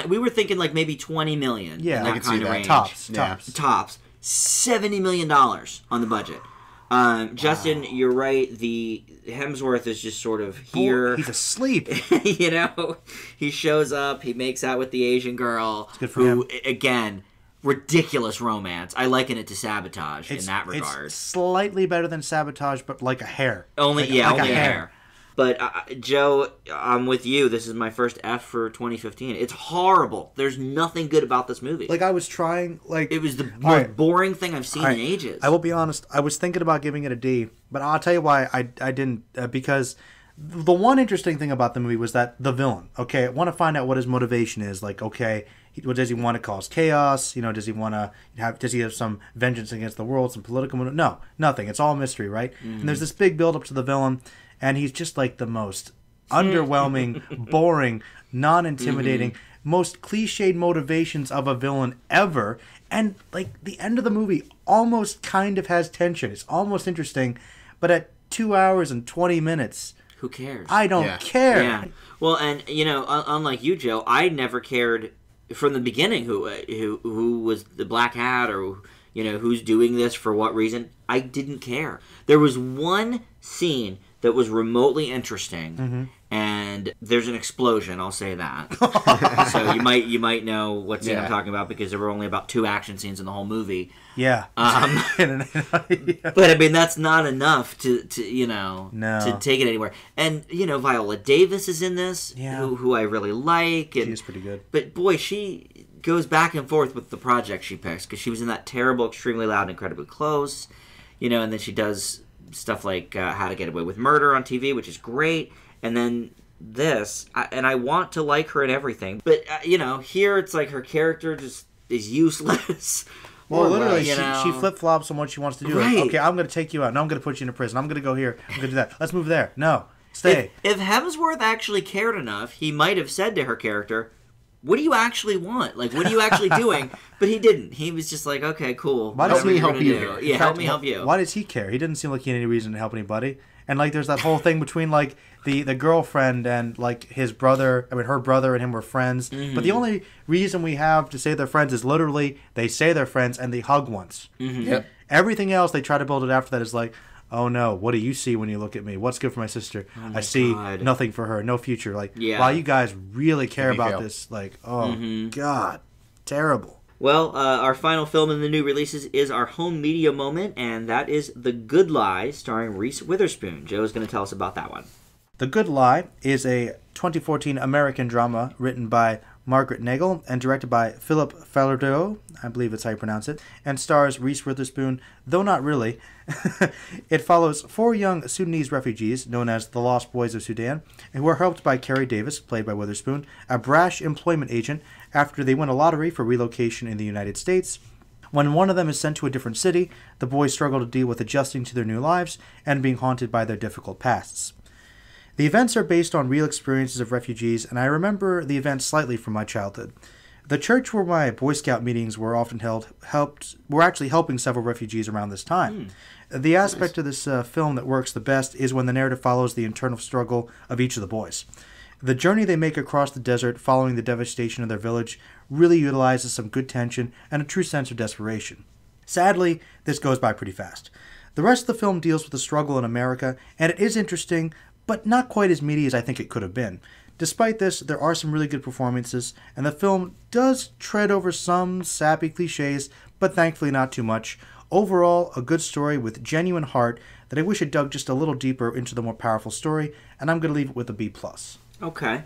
S1: we were thinking like maybe 20 million.
S3: Yeah,
S1: in
S3: I
S1: that
S2: could see
S1: kind of
S2: that.
S1: range.
S3: Tops.
S1: $70 million on the budget. Justin, you're right. The Hemsworth is just sort of here.
S3: He's asleep.
S1: He shows up. He makes out with the Asian girl.
S3: It's good for him.
S1: Again, ridiculous romance. I liken it to Sabotage in that regard.
S3: It's slightly better than Sabotage, but like a hair.
S1: Only a hair. But Joe, I'm with you. This is my first F for 2015. It's horrible. There's nothing good about this movie.
S3: Like, I was trying, like...
S1: It was the most boring thing I've seen in ages.
S3: I will be honest. I was thinking about giving it a D, but I'll tell you why I didn't. Because the one interesting thing about the movie was that the villain, okay, I want to find out what his motivation is. Like, okay, what does he want to cause chaos? Does he want to does he have some vengeance against the world, some political... No, nothing. It's all mystery, right? Mm-hmm. And there's this big build-up to the villain, and he's just like the most underwhelming, boring, non-intimidating, most cliched motivations of a villain ever. And like the end of the movie almost kind of has tension. It's almost interesting, but at 2 hours and 20 minutes,
S1: who cares?
S3: I don't care.
S1: Yeah. Well, and unlike you, Joe, I never cared from the beginning who was the Blackhat or who's doing this for what reason. I didn't care. There was one scene that was remotely interesting, and there's an explosion. I'll say that. So you might know what scene I'm talking about, because there were only about 2 action scenes in the whole movie.
S3: Yeah.
S1: But I mean, that's not enough to to take it anywhere. And Viola Davis is in this, who I really like. And,
S3: she's pretty good.
S1: But boy, she goes back and forth with the project she picks, because she was in that terrible, Extremely Loud, Incredibly Close, and then she does stuff like How to Get Away with Murder on TV, which is great, and then this, and I want to like her in everything, but here it's like her character just is useless.
S3: Well, literally, she flip-flops on what she wants to do.
S1: Right.
S3: Like, okay, I'm going to take you out. No, I'm going to put you in a prison. I'm going to go here. I'm going to do that. Let's move there. No, stay.
S1: If Hemsworth actually cared enough, he might have said to her character, what do you actually want? Like, what are you actually doing? But he didn't. He was just like, okay, cool.
S2: Help me help you.
S1: Yeah, help me help you.
S3: Why does he care? He didn't seem like he had any reason to help anybody. And, like, there's that whole thing between, like, the girlfriend and, like, her brother and him were friends. Mm-hmm. But the only reason we have to say they're friends is literally they say they're friends and they hug once.
S1: Mm-hmm. Yep.
S3: Everything else, they try to build it after that is like, oh no, what do you see when you look at me? What's good for my sister? I see nothing for her, no future. Like, wow, you guys really care about this. Like, oh, God, terrible.
S1: Well, our final film in the new releases is our home media moment, and that is The Good Lie, starring Reese Witherspoon. Joe's going to tell us about that one.
S3: The Good Lie is a 2014 American drama written by Margaret Nagel, and directed by Philip Falardeau, I believe that's how you pronounce it, and stars Reese Witherspoon, though not really. It follows 4 young Sudanese refugees, known as the Lost Boys of Sudan, who are helped by Carrie Davis, played by Witherspoon, a brash employment agent, after they win a lottery for relocation in the United States. When one of them is sent to a different city, the boys struggle to deal with adjusting to their new lives and being haunted by their difficult pasts. The events are based on real experiences of refugees, and I remember the events slightly from my childhood. The church where my Boy Scout meetings were often held were actually helping several refugees around this time. The aspect of this film that works the best is when the narrative follows the internal struggle of each of the boys. The journey they make across the desert following the devastation of their village really utilizes some good tension and a true sense of desperation. Sadly, this goes by pretty fast. The rest of the film deals with the struggle in America, and it is interesting, but not quite as meaty as I think it could have been. Despite this, there are some really good performances, and the film does tread over some sappy cliches, but thankfully not too much. Overall, a good story with genuine heart that I wish it dug just a little deeper into the more powerful story, and I'm going to leave it with a B+.
S1: Okay.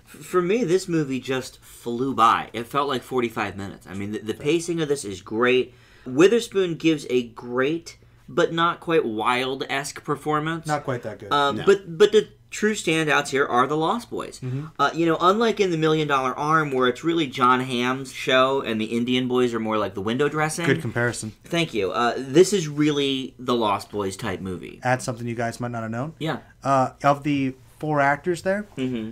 S1: For me, this movie just flew by. It felt like 45 minutes. I mean, the pacing of this is great. Witherspoon gives a great, but not quite Wild-esque performance.
S3: Not quite that good.
S1: No. But the true standouts here are the Lost Boys. Unlike in The $1 Million Arm, where it's really John Hamm's show and the Indian boys are more like the window dressing.
S3: Good comparison.
S1: Thank you. This is really the Lost Boys type movie.
S3: Add something you guys might not have known.
S1: Yeah.
S3: Of the 4 actors there,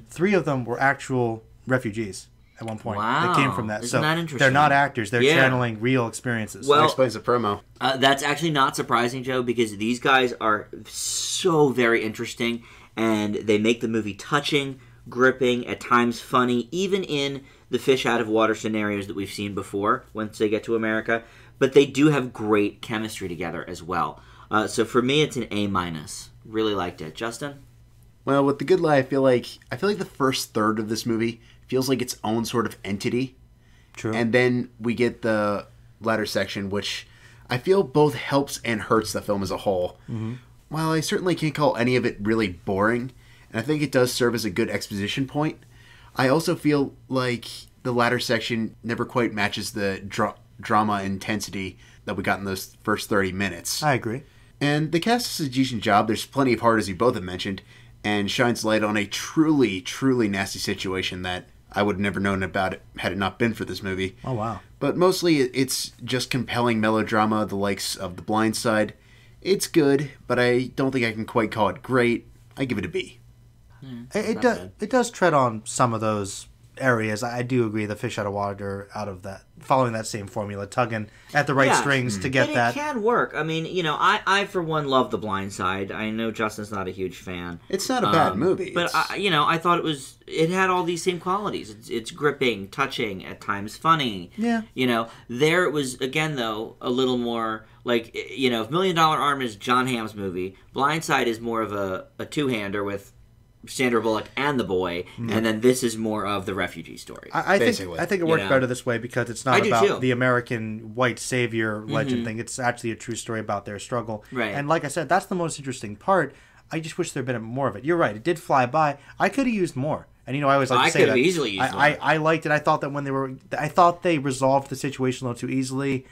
S3: 3 of them were actual refugees at one point.
S1: Wow.
S3: That came from that.
S1: Isn't that interesting?
S3: They're not actors. They're channeling real experiences.
S2: That explains the promo.
S1: That's actually not surprising, Joe, because these guys are so very interesting, and they make the movie touching, gripping, at times funny, even in the fish-out-of-water scenarios that we've seen before once they get to America. But they do have great chemistry together as well. So for me, it's an A-. Really liked it. Justin?
S2: Well, with The Good Lie, I feel like the first third of this movie feels like its own sort of entity.
S3: True.
S2: And then we get the latter section, which I feel both helps and hurts the film as a whole. While I certainly can't call any of it really boring, and I think it does serve as a good exposition point, I also feel like the latter section never quite matches the drama intensity that we got in those first 30 minutes.
S3: I agree.
S2: And the cast does a decent job. There's plenty of heart, as you both have mentioned, and shines light on a truly, truly nasty situation that I would have never known about it had it not been for this movie.
S3: Oh, wow.
S2: But mostly it's just compelling melodrama, the likes of The Blind Side. It's good, but I don't think I can quite call it great. I give it a B.
S3: It does tread on some of those areas. I do agree. The fish out of water, out of that, following that same formula, tugging at the right strings to get that.
S1: It can work. I mean, I for one love The Blind Side. I know Justin's not a huge fan.
S2: It's not a bad movie.
S1: But I thought it had all these same qualities. It's gripping, touching, at times funny.
S3: Yeah.
S1: There it was, again, though, a little more like, if $1 Million Arm is John Hamm's movie, Blind Side is more of a two-hander with Sandra Bullock and the boy, and then this is more of the refugee story.
S3: I think it works better this way because it's not about the American white savior legend thing. It's actually a true story about their struggle.
S1: Right.
S3: And like I said, that's the most interesting part. I just wish there had been more of it. You're right. It did fly by. I could have used more. And I always like to say that. I could have easily used more. I liked it. I thought that I thought they resolved the situation a little too easily.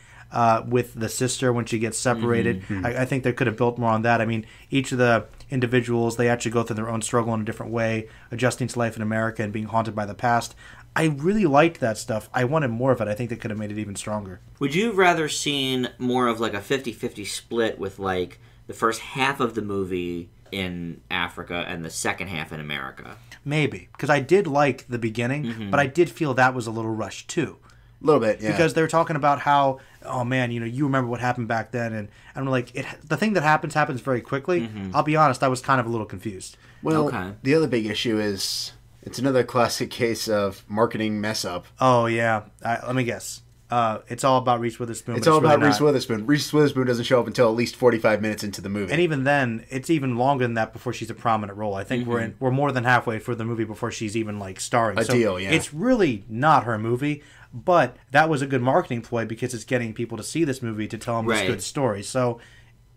S3: With the sister when she gets separated. I think they could have built more on that. I mean, each of the individuals, they actually go through their own struggle in a different way, adjusting to life in America and being haunted by the past. I really liked that stuff. I wanted more of it. I think they could have made it even stronger.
S1: Would you have rather seen more of like a 50-50 split with like the first half of the movie in Africa and the second half in America?
S3: Maybe, because I did like the beginning, but I did feel that was a little rushed too.
S2: A little bit, yeah.
S3: Because they were talking about how, oh man, you remember what happened back then, and I'm like, the thing that happens very quickly. I'll be honest, I was kind of a little confused.
S2: Well, the other big issue is it's another classic case of marketing mess up.
S3: Oh yeah, let me guess. It's all about Reese Witherspoon.
S2: It's all about Reese Witherspoon. Reese Witherspoon doesn't show up until at least 45 minutes into the movie.
S3: And even then, it's even longer than that before she's a prominent role. I think we're more than halfway through the movie before she's even like starring.
S2: Deal, yeah.
S3: It's really not her movie. But that was a good marketing ploy because it's getting people to see this movie to tell them this good story. So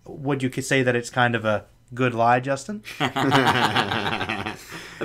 S3: would you say that it's kind of a good lie, Justin?
S1: I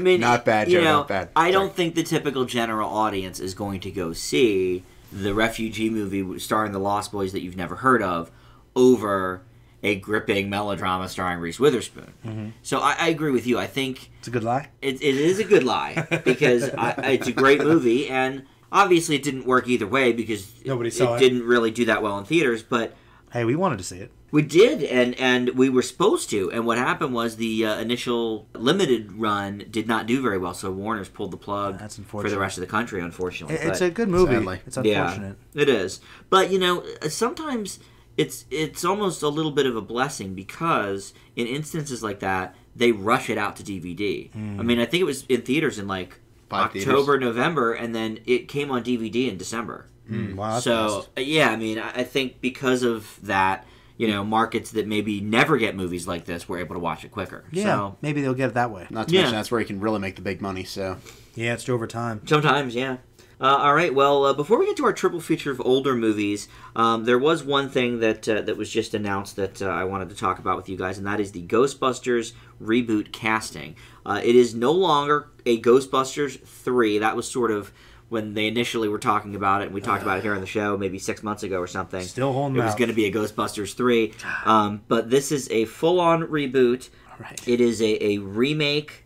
S1: mean,
S2: not bad, Joe. Not bad.
S1: I don't think the typical general audience is going to go see the refugee movie starring the Lost Boys that you've never heard of over a gripping melodrama starring Reese Witherspoon. Mm-hmm. So I agree with you. I think
S3: it's a good lie.
S1: It is a good lie because it's a great movie, and obviously it didn't work either way because
S3: nobody saw it.
S1: Didn't really do that well in theaters. But
S3: hey, we wanted to see it.
S1: We did, and we were supposed to. And what happened was the initial limited run did not do very well, so Warner's pulled the plug for the rest of the country, unfortunately.
S3: It's a good movie.
S2: Sadly.
S3: It's unfortunate.
S1: Yeah, it is. But, sometimes it's almost a little bit of a blessing because in instances like that, they rush it out to DVD. I mean, I think it was in theaters in like October, November, and then it came on DVD in December.
S3: Wow, that's
S1: so, yeah, I mean, I think because of that, markets that maybe never get movies like this were able to watch it quicker.
S3: Yeah, so, maybe they'll get it that way.
S2: Not to mention that's where you can really make the big money. So
S3: yeah, it's over time.
S1: Sometimes, yeah. All right, well, before we get to our triple feature of older movies, there was one thing that was just announced that I wanted to talk about with you guys, and that is the Ghostbusters reboot casting. It is no longer a Ghostbusters 3. That was sort of when they initially were talking about it, and we talked about it here on the show maybe 6 months ago or something.
S3: Still holding out.
S1: It was going to be a Ghostbusters 3. But this is a full-on reboot.
S3: Right.
S1: It is a remake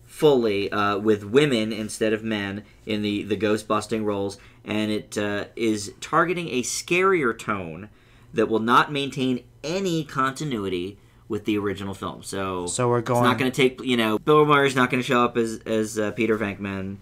S1: fully with women instead of men in the ghost-busting roles, and it is targeting a scarier tone that will not maintain any continuity with the original film. So
S3: we're going.
S1: It's not going to take. Bill Murray's not going to show up as Peter Venkman.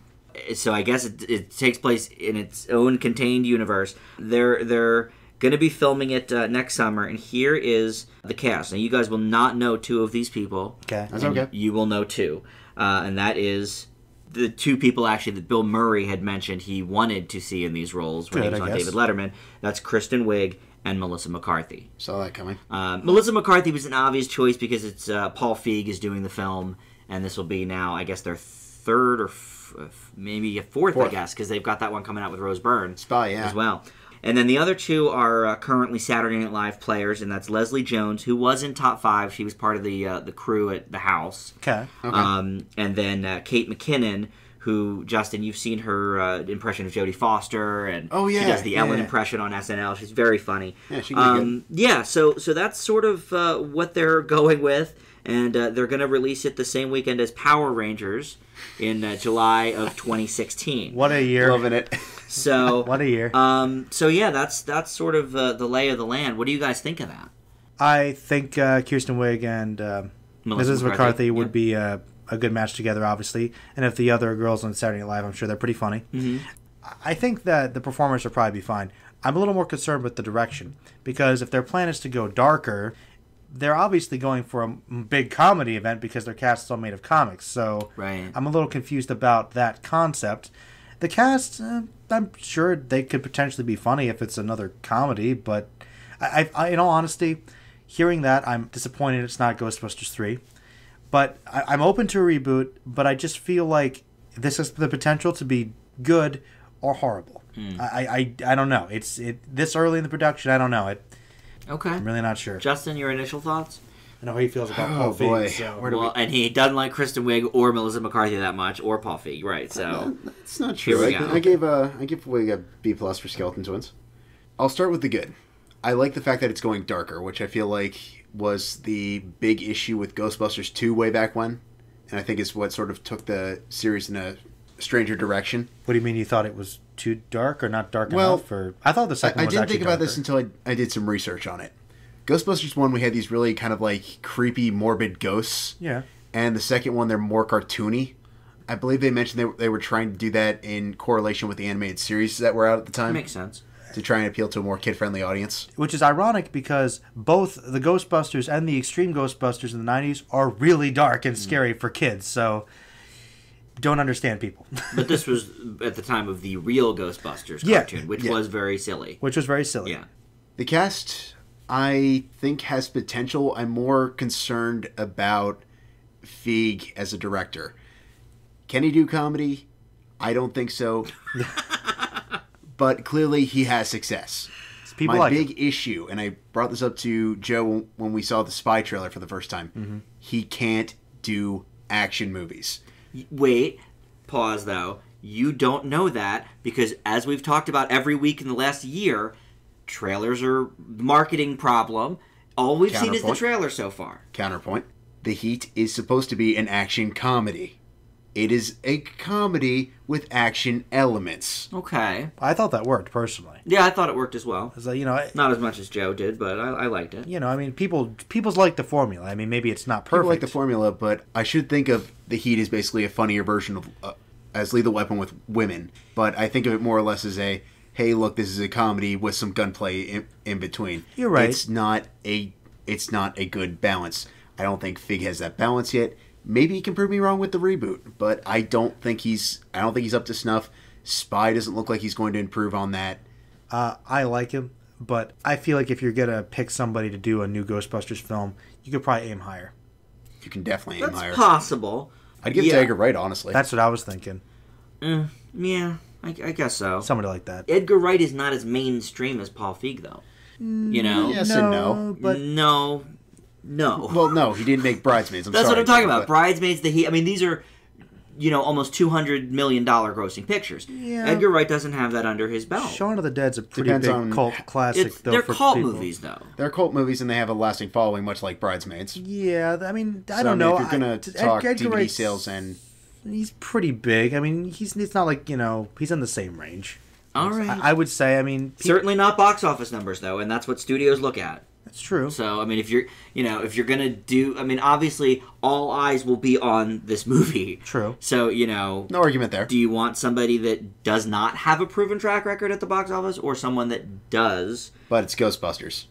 S1: So I guess it takes place in its own contained universe. They're going to be filming it next summer, and here is the cast. Now, you guys will not know two of these people.
S3: Okay.
S2: That's okay.
S1: You will know two. And that is the two people, actually, that Bill Murray had mentioned he wanted to see in these roles when he was on David Letterman. That's Kristen Wiig and Melissa McCarthy.
S2: Saw that coming.
S1: Melissa McCarthy was an obvious choice because it's Paul Feig is doing the film, and this will be now, I guess, their third or maybe a fourth, I guess, because they've got that one coming out with Rose Byrne as well. And then the other two are currently Saturday Night Live players, and that's Leslie Jones, who was in Top 5. She was part of the crew at the house.
S3: Okay.
S1: And then Kate McKinnon, who, Justin, you've seen her impression of Jodie Foster, and she does the Ellen impression on SNL. She's very funny.
S2: Yeah, she can be good.
S1: Yeah, so that's sort of what they're going with, and they're going to release it the same weekend as Power Rangers in July of 2016.
S3: What a year.
S2: Loving it.
S1: So
S3: what a year.
S1: So yeah, that's sort of the lay of the land. What do you guys think of that?
S3: I think Kirsten Wiig and Mrs. McCarthy would be a good match together, obviously. And if the other girls on Saturday Night Live, I'm sure they're pretty funny.
S1: Mm-hmm.
S3: I think that the performers will probably be fine. I'm a little more concerned with the direction, because if their plan is to go darker, they're obviously going for a big comedy event because their cast is all made of comics. So I'm a little confused about that concept. The cast, I'm sure they could potentially be funny if it's another comedy, but I in all honesty, hearing that, I'm disappointed it's not Ghostbusters 3. But I'm open to a reboot, but I just feel like this has the potential to be good or horrible. I don't know. It's this early in the production, I don't know.
S1: Okay.
S3: I'm really not sure.
S1: Justin, your initial thoughts?
S3: I know how he feels about Paul Feig. So.
S1: And he doesn't like Kristen Wiig or Melissa McCarthy that much, or Paul Feig, right? So
S2: that's not true. I give Wiig a B+ for Skeleton Twins. I'll start with the good. I like the fact that it's going darker, which I feel like was the big issue with Ghostbusters 2 way back when, and I think is what sort of took the series in a stranger direction.
S3: What do you mean? You thought it was too dark or not dark enough? Or I thought the second one was actually
S2: I didn't think
S3: darker.
S2: about this until I did some research on it. Ghostbusters 1, we had these really kind of like creepy, morbid ghosts.
S3: Yeah.
S2: And the second one, they're more cartoony. I believe they mentioned they were trying to do that in correlation with the animated series that were out at the time.
S1: Makes sense.
S2: To try and appeal to a more kid-friendly audience.
S3: Which is ironic because both the Ghostbusters and the Extreme Ghostbusters in the 90s are really dark and scary for kids, so don't understand people.
S1: But this was at the time of the real Ghostbusters cartoon, which was very silly.
S3: Which was very silly.
S1: Yeah.
S2: The cast, I think, has potential. I'm more concerned about Feig as a director. Can he do comedy? I don't think so. But clearly he has success. My big issue, and I brought this up to Joe when we saw the Spy trailer for the first time, he can't do action movies.
S1: Wait, pause though. You don't know that because, as we've talked about every week in the last year, trailers are marketing problem. All we've seen is the trailer so far.
S2: Counterpoint. The Heat is supposed to be an action comedy. It is a comedy with action elements.
S1: Okay.
S3: I thought that worked, personally.
S1: Yeah, I thought it worked as well.
S3: Not
S1: as much as Joe did, but I liked it.
S3: I mean, people's like the formula. I mean, maybe it's not perfect.
S2: People like the formula, but I should think of The Heat as basically a funnier version of as Lethal Weapon with women. But I think of it more or less as a, hey, look, this is a comedy with some gunplay in between.
S3: You're right.
S2: It's not a good balance. I don't think Fig has that balance yet. Maybe he can prove me wrong with the reboot, but I don't think he's up to snuff. Spy doesn't look like he's going to improve on that.
S3: I like him, but I feel like if you're gonna pick somebody to do a new Ghostbusters film, you could probably aim higher.
S2: You can definitely aim higher.
S1: That's possible.
S2: I'd give it to Edgar Wright, honestly.
S3: That's what I was thinking.
S1: Yeah, I guess so.
S3: Somebody like that.
S1: Edgar Wright is not as mainstream as Paul Feig, though.
S2: Yes and no.
S3: But
S1: No.
S2: Well, no, he didn't make Bridesmaids.
S1: That's what I'm talking about. Bridesmaids, The Heat. I mean, these are, almost $200 million grossing pictures.
S3: Yeah.
S1: Edgar Wright doesn't have that under his belt.
S3: Shaun of the Dead's a pretty big cult classic, though.
S1: They're
S3: for
S1: cult
S3: people.
S1: movies, though.
S2: They're cult movies, and they have a lasting following, much like Bridesmaids.
S3: Yeah, I mean, I don't know.
S2: If you're going to talk
S3: Edgar
S2: DVD
S3: Wright's-
S2: sales and...
S3: He's pretty big. I mean, it's not like, he's in the same range.
S1: All right.
S3: I would say,
S1: Certainly not box office numbers, though, and that's what studios look at.
S3: That's true.
S1: So, I mean, if you're going to do... I mean, obviously, all eyes will be on this movie.
S3: True.
S1: So,
S2: No argument there.
S1: Do you want somebody that does not have a proven track record at the box office, or someone that does?
S2: But it's Ghostbusters.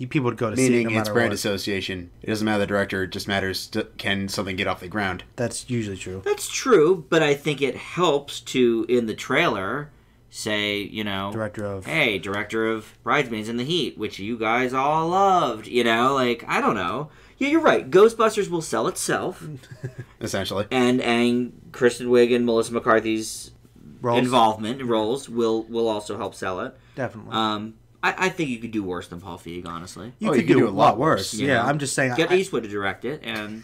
S3: People would go to see it no
S2: Meaning it's
S3: matter
S2: brand
S3: what.
S2: association. It doesn't matter the director. It just matters, can something get off the ground.
S3: That's usually true.
S1: That's true, but I think it helps to, in the trailer, say,
S3: Director
S1: of Bridesmaids in the Heat, which you guys all loved, I don't know. Yeah, you're right. Ghostbusters will sell itself.
S2: Essentially.
S1: And Kristen Wiig and Melissa McCarthy's roles will also help sell it.
S3: Definitely.
S1: I think you could do worse than Paul Feig, honestly.
S3: You could do a lot worse.
S1: You
S3: Yeah,
S1: know?
S3: I'm just saying.
S1: Get Eastwood to direct it, and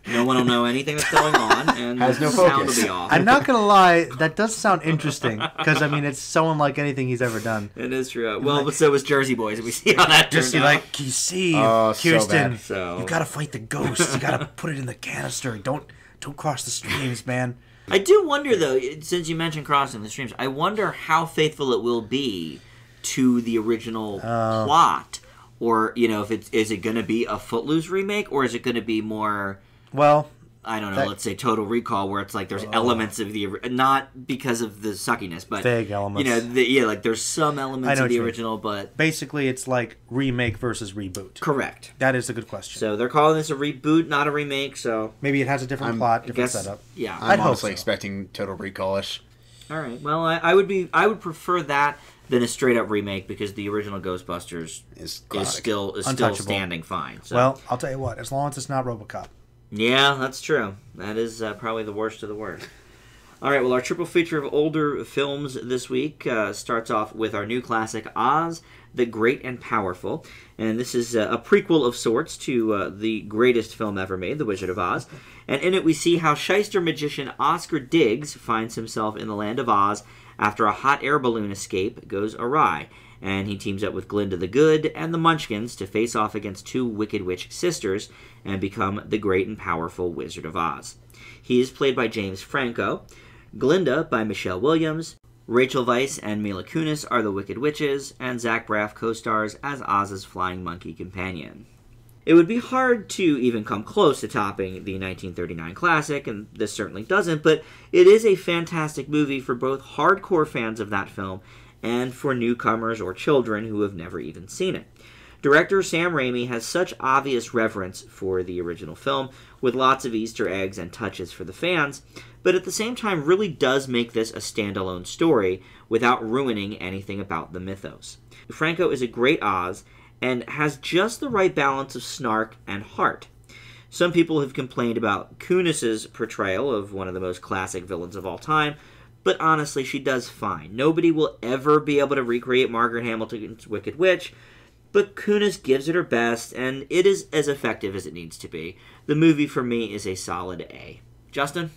S1: no one will know anything that's going on, and
S2: Has no
S1: the sound
S2: focus.
S1: will be off.
S3: I'm not gonna lie, that does sound interesting because it's so unlike anything he's ever done.
S1: It is true. Well, but so was Jersey Boys, and we see how that
S3: Just
S1: turned out.
S3: you see,
S2: Oh, so
S3: Kirsten,
S2: bad.
S1: So-
S3: you gotta fight the ghosts. You gotta put it in the canister. Don't cross the streams, man.
S1: I do wonder, though, since you mentioned crossing the streams, I wonder how faithful it will be to the original plot, or is it going to be a Footloose remake, or is it going to be more?
S3: Well,
S1: I don't know. Let's say Total Recall, where it's like there's elements of the not because of the suckiness, but
S3: vague elements.
S1: Like there's some elements of the original, but
S3: basically it's like remake versus reboot.
S1: Correct.
S3: That is a good question.
S1: So they're calling this a reboot, not a remake. So
S3: maybe it has a different plot, different setup.
S1: Yeah,
S2: I'm honestly expecting Total Recall-ish.
S1: All right. Well, I would prefer that than a straight up remake, because the original Ghostbusters is still standing fine. So.
S3: Well, I'll tell you what. As long as it's not RoboCop.
S1: Yeah, that's true. That is probably the worst of the worst. All right, well, our triple feature of older films this week starts off with our new classic, Oz, the Great and Powerful. And this is a prequel of sorts to the greatest film ever made, The Wizard of Oz. And in it we see how shyster magician Oscar Diggs finds himself in the land of Oz after a hot air balloon escape goes awry. And he teams up with Glinda the Good and the Munchkins to face off against two Wicked Witch sisters and become the Great and Powerful Wizard of Oz. He is played by James Franco, Glinda by Michelle Williams, Rachel Weisz and Mila Kunis are the Wicked Witches, and Zach Braff co-stars as Oz's flying monkey companion. It would be hard to even come close to topping the 1939 classic, and this certainly doesn't, but it is a fantastic movie for both hardcore fans of that film and for newcomers or children who have never even seen it. Director Sam Raimi has such obvious reverence for the original film, with lots of Easter eggs and touches for the fans, but at the same time really does make this a standalone story without ruining anything about the mythos. Franco is a great Oz, and has just the right balance of snark and heart. Some people have complained about Kunis's portrayal of one of the most classic villains of all time, but honestly, she does fine. Nobody will ever be able to recreate Margaret Hamilton's Wicked Witch, but Kunis gives it her best, and it is as effective as it needs to be. The movie, for me, is a solid A. Justin?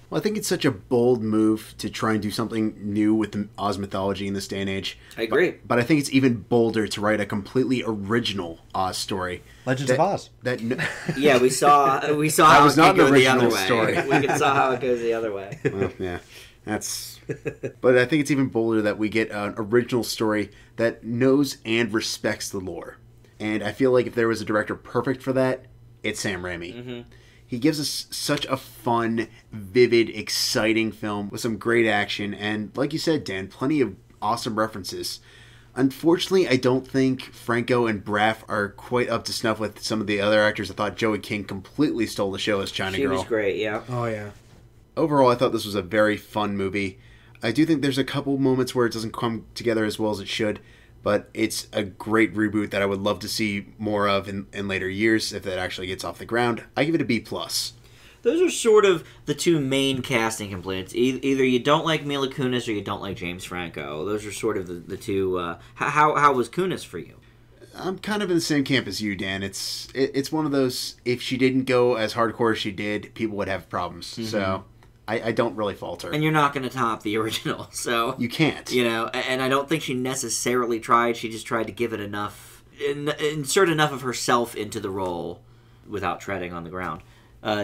S2: Well, I think it's such a bold move to try and do something new with the Oz mythology in this day and age.
S1: I agree.
S2: But I think it's even bolder to write a completely original Oz story.
S3: Legends of Oz.
S1: Yeah, we saw how
S2: was
S1: it
S2: not
S1: could
S2: an
S1: go the other
S2: original
S1: way.
S2: story.
S1: We saw how it goes the other way.
S2: Well, yeah, that's. But I think it's even bolder that we get an original story that knows and respects the lore. And I feel like if there was a director perfect for that, it's Sam Raimi. Mm-hmm. He gives us such a fun, vivid, exciting film with some great action and, like you said, Dan, plenty of awesome references. Unfortunately, I don't think Franco and Braff are quite up to snuff with some of the other actors. I thought Joey King completely stole the show as China Girl.
S1: She was great, yeah.
S3: Oh, yeah.
S2: Overall, I thought this was a very fun movie. I do think there's a couple moments where it doesn't come together as well as it should, but it's a great reboot that I would love to see more of in later years if that actually gets off the ground. I give it a B+.
S1: Those are sort of the two main casting complaints. Either you don't like Mila Kunis or you don't like James Franco. Those are sort of the two. How was Kunis for you?
S2: I'm kind of in the same camp as you, Dan. It's one of those, if she didn't go as hardcore as she did, people would have problems. Mm-hmm. So I don't really fault her.
S1: And you're not going to top the original, so...
S2: You can't.
S1: And I don't think she necessarily tried. She just tried to give it enough... insert enough of herself into the role without treading on the ground.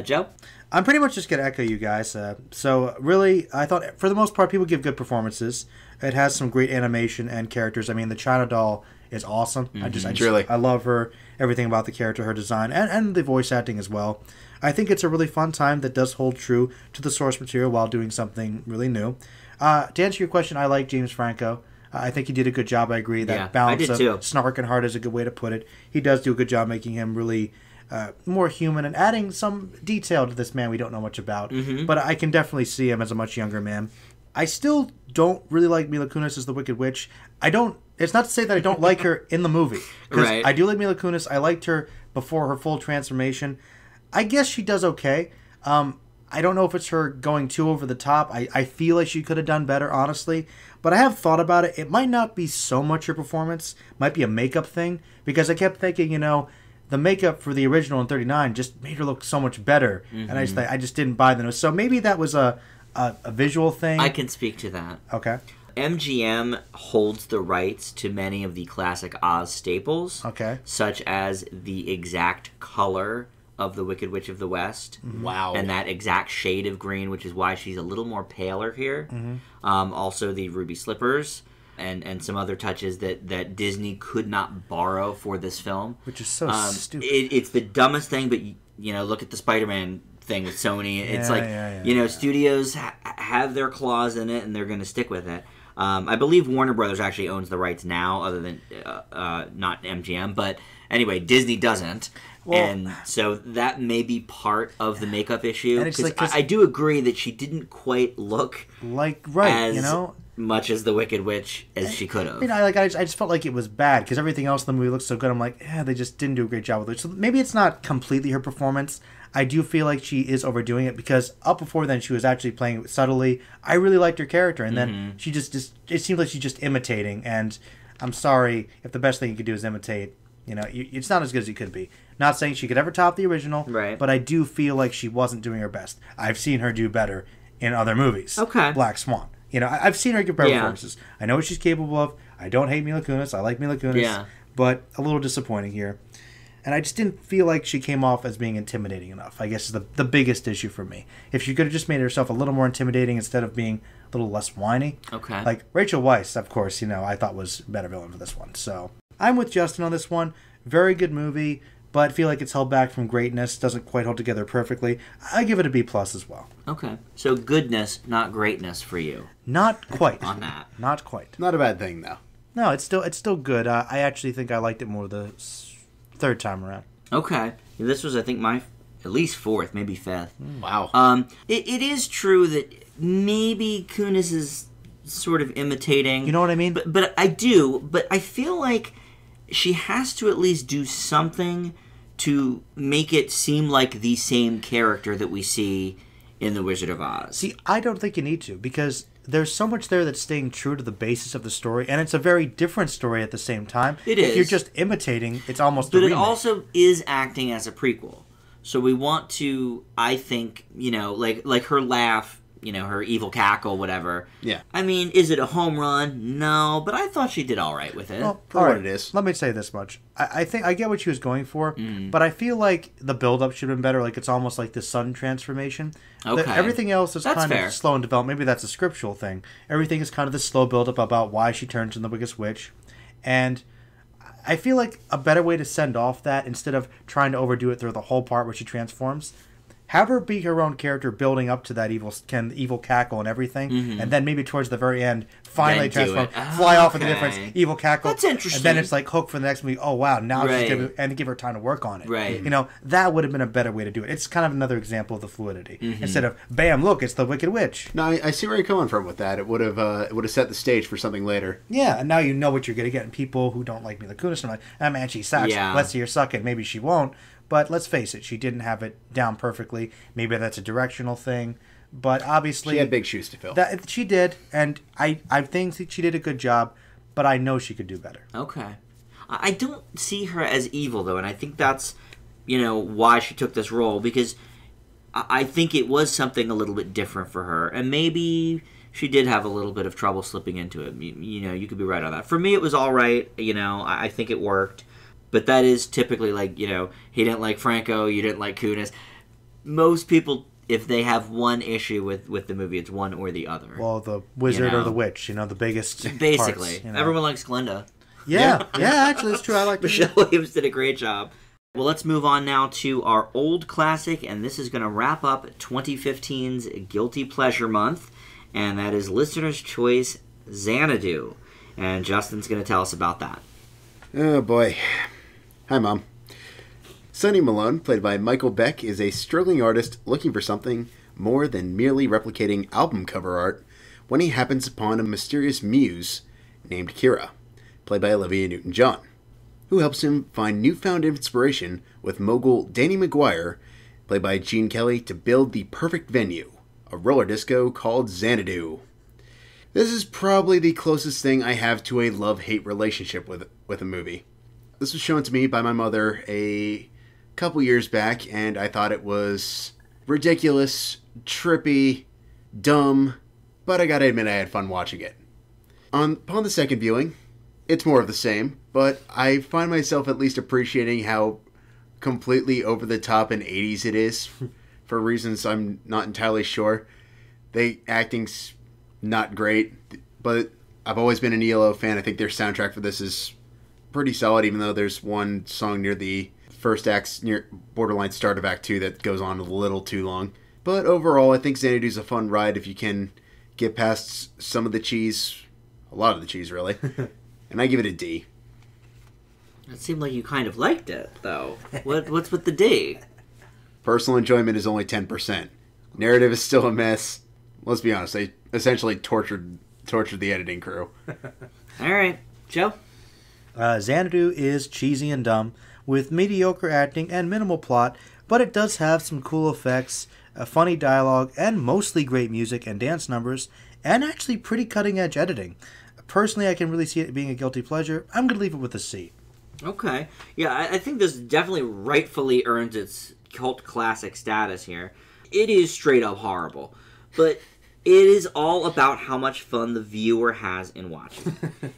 S1: Joe?
S3: I'm pretty much just going to echo you guys. So, really, I thought, for the most part, people give good performances. It has some great animation and characters. I mean, the China doll is awesome.
S2: Mm-hmm.
S3: I love her, everything about the character, her design, and the voice acting as well. I think it's a really fun time that does hold true to the source material while doing something really new. To answer your question, I like James Franco. I think he did a good job. I agree. That balance of snark and heart is a good way to put it. He does do a good job making him really more human and adding some detail to this man we don't know much about. Mm-hmm. But I can definitely see him as a much younger man. I still don't really like Mila Kunis as the Wicked Witch. It's not to say that I don't like her in the movie. Because
S1: right.
S3: I do like Mila Kunis. I liked her before her full transformation. I guess she does okay. I don't know if it's her going too over the top. I feel like she could have done better, honestly. But I have thought about it. It might not be so much her performance. It might be a makeup thing. Because I kept thinking, the makeup for the original in 39 just made her look so much better. Mm-hmm. And I just didn't buy the nose. So maybe that was a visual thing.
S1: I can speak to that.
S3: Okay.
S1: MGM holds the rights to many of the classic Oz staples.
S3: Okay.
S1: Such as the exact color of the Wicked Witch of the West.
S2: Wow.
S1: And that exact shade of green, which is why she's a little more paler here. Mm-hmm. Also the ruby slippers and some other touches that Disney could not borrow for this film.
S3: Which is so stupid.
S1: It's the dumbest thing, but look at the Spider-Man thing with Sony. It's studios have their claws in it and they're going to stick with it. I believe Warner Brothers actually owns the rights now, other than not MGM, but anyway, Disney doesn't. Well, and so that may be part of the makeup issue. Because I do agree that she didn't quite look much as the Wicked Witch as she could have.
S3: I just felt like it was bad because everything else in the movie looked so good. I'm like, they just didn't do a great job with it. So maybe it's not completely her performance. I do feel like she is overdoing it because up before then she was actually playing it subtly. I really liked her character, and then she just it seems like she's just imitating. And I'm sorry if the best thing you could do is imitate. It's not as good as it could be. Not saying she could ever top the original,
S1: right?
S3: But I do feel like she wasn't doing her best. I've seen her do better in other movies.
S1: Okay.
S3: Black Swan. I've seen her give better performances. I know what she's capable of. I don't hate Mila Kunis. I like Mila Kunis. But a little disappointing here. And I just didn't feel like she came off as being intimidating enough, I guess is the biggest issue for me. If she could have just made herself a little more intimidating instead of being a little less whiny.
S1: Okay.
S3: Like Rachel Weisz, of course, I thought was a better villain for this one. So I'm with Justin on this one. Very good movie, but I feel like it's held back from greatness. Doesn't quite hold together perfectly. I give it a B+ as well.
S1: Okay. So goodness, not greatness for you.
S3: Not quite.
S1: On that.
S3: Not quite.
S2: Not a bad thing, though.
S3: No, it's still good. I actually think I liked it more the third time around.
S1: Okay. This was, I think, my at least fourth, maybe fifth.
S2: Wow.
S1: It is true that maybe Kunis is sort of imitating.
S3: You know what I mean?
S1: But I do. But I feel like she has to at least do something to make it seem like the same character that we see in The Wizard of Oz.
S3: See, I don't think you need to, because there's so much there that's staying true to the basis of the story, and it's a very different story at the same time.
S1: It is.
S3: If you're just imitating, it's almost a remake.
S1: But it also is acting as a prequel. So we want to, I think, like her laugh, her evil cackle, whatever.
S2: Yeah.
S1: I mean, is it a home run? No, but I thought she did all right with it.
S3: Well,
S2: For what it is.
S3: Let me say this much. I think I get what she was going for, but I feel like the build-up should have been better. Like, it's almost like the sun transformation.
S1: Okay.
S3: Everything else is
S1: That's
S3: kind
S1: fair.
S3: of slow in development. Maybe that's a scriptural thing. Everything is kind of this slow build-up about why she turns into the biggest witch. And I feel like a better way to send off that, instead of trying to overdo it through the whole part where she transforms, have her be her own character building up to that evil cackle and everything, and then maybe towards the very end, finally
S1: Then do
S3: transform,
S1: it.
S3: fly off in the
S1: Okay.
S3: difference, evil cackle.
S1: That's interesting.
S3: And then it's like hook for the next movie. Oh wow, now
S1: Right.
S3: she's giving, and give her time to work on it.
S1: Right.
S3: That would have been a better way to do it. It's kind of another example of the fluidity instead of bam, look, it's the Wicked Witch.
S2: No, I see where you're coming from with that. It would have set the stage for something later.
S3: Yeah, and now you know what you're going to get. And people who don't like Mila Kunis are like, ah, man, she sucks.
S1: Yeah.
S3: Let's see her suck it. Maybe she won't. But let's face it, she didn't have it down perfectly. Maybe that's a directional thing. But obviously...
S2: She had big shoes to fill.
S3: That, she did, and I think she did a good job, but I know she could do better.
S1: Okay. I don't see her as evil, though, and I think that's, why she took this role, because I think it was something a little bit different for her, and maybe she did have a little bit of trouble slipping into it. You could be right on that. For me, it was all right. I think it worked. But that is typically like, he didn't like Franco, you didn't like Kunis. Most people, if they have one issue with the movie, it's one or the other.
S3: Well, the wizard or the witch, the biggest
S1: Basically.
S3: parts,
S1: Everyone likes Glinda.
S3: Yeah, actually, it's true. I like
S1: Michelle Williams did a great job. Well, let's move on now to our old classic, and this is going to wrap up 2015's Guilty Pleasure Month, and that is Listener's Choice, Xanadu. And Justin's going to tell us about that.
S2: Oh, boy. Hi, Mom. Sonny Malone, played by Michael Beck, is a struggling artist looking for something more than merely replicating album cover art when he happens upon a mysterious muse named Kira, played by Olivia Newton-John, who helps him find newfound inspiration with mogul Danny McGuire, played by Gene Kelly, to build the perfect venue, a roller disco called Xanadu. This is probably the closest thing I have to a love-hate relationship with a movie. This was shown to me by my mother a couple years back, and I thought it was ridiculous, trippy, dumb, but I gotta admit I had fun watching it. Upon the second viewing, it's more of the same, but I find myself at least appreciating how completely over the top and 80s it is, for reasons I'm not entirely sure. The acting's not great, but I've always been an ELO fan. I think their soundtrack for this is pretty solid, even though there's one song near the first act, near borderline start of Act 2, that goes on a little too long. But overall, I think Xanadu's a fun ride if you can get past some of the cheese, a lot of the cheese, really. And I give it a D.
S1: It seemed like you kind of liked it, though. What's with the D?
S2: Personal enjoyment is only 10%. Narrative is still a mess. Let's be honest, they essentially tortured the editing crew.
S1: All right. Joe?
S3: Xanadu is cheesy and dumb, with mediocre acting and minimal plot, but it does have some cool effects, funny dialogue, and mostly great music and dance numbers, and actually pretty cutting-edge editing. Personally, I can really see it being a guilty pleasure. I'm going to leave it with a C.
S1: Okay. Yeah, I think this definitely rightfully earns its cult classic status here. It is straight up horrible, but it is all about how much fun the viewer has in watching.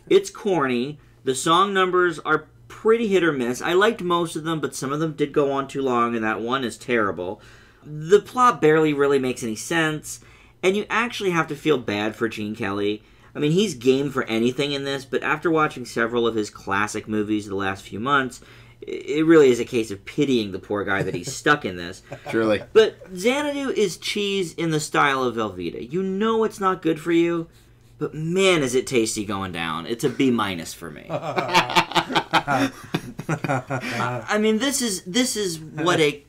S1: It's corny. The song numbers are pretty hit or miss. I liked most of them, but some of them did go on too long, and that one is terrible. The plot barely really makes any sense, and you actually have to feel bad for Gene Kelly. I mean, he's game for anything in this, but after watching several of his classic movies the last few months, it really is a case of pitying the poor guy that he's stuck in this.
S2: Truly.
S1: But Xanadu is cheese in the style of Velveeta. You know it's not good for you, but man, is it tasty going down. It's a B- for me. I mean, this is what a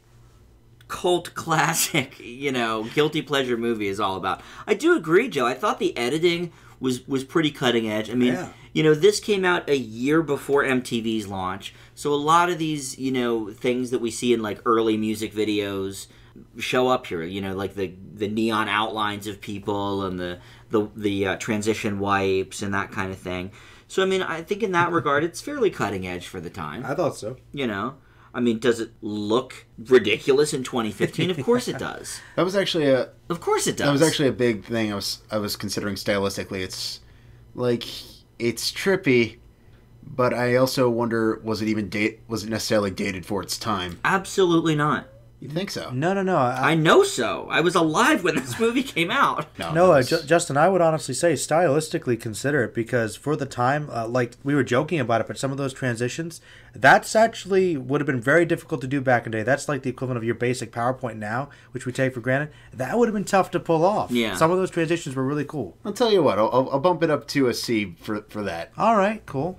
S1: cult classic, guilty pleasure movie is all about. I do agree, Joe. I thought the editing was pretty cutting edge. I mean, this came out a year before MTV's launch, so a lot of these, things that we see in like early music videos show up here. Like the neon outlines of people and the transition wipes and that kind of thing. So I mean, I think in that regard, it's fairly cutting edge for the time.
S3: I thought so.
S1: I mean, does it look ridiculous in 2015? Of course it does.
S2: That was actually
S1: Of course it does.
S2: That was actually a big thing I was considering stylistically. It's like it's trippy, but I also wonder was it necessarily dated for its time?
S1: Absolutely not.
S2: You think so?
S3: No.
S1: I know so. I was alive when this movie came out.
S3: Justin, I would honestly say stylistically consider it because for the time, like we were joking about it, but some of those transitions, that's actually would have been very difficult to do back in the day. That's like the equivalent of your basic PowerPoint now, which we take for granted. That would have been tough to pull off.
S1: Yeah.
S3: Some of those transitions were really cool.
S2: I'll tell you what. I'll bump it up to a C for that.
S3: All right, cool.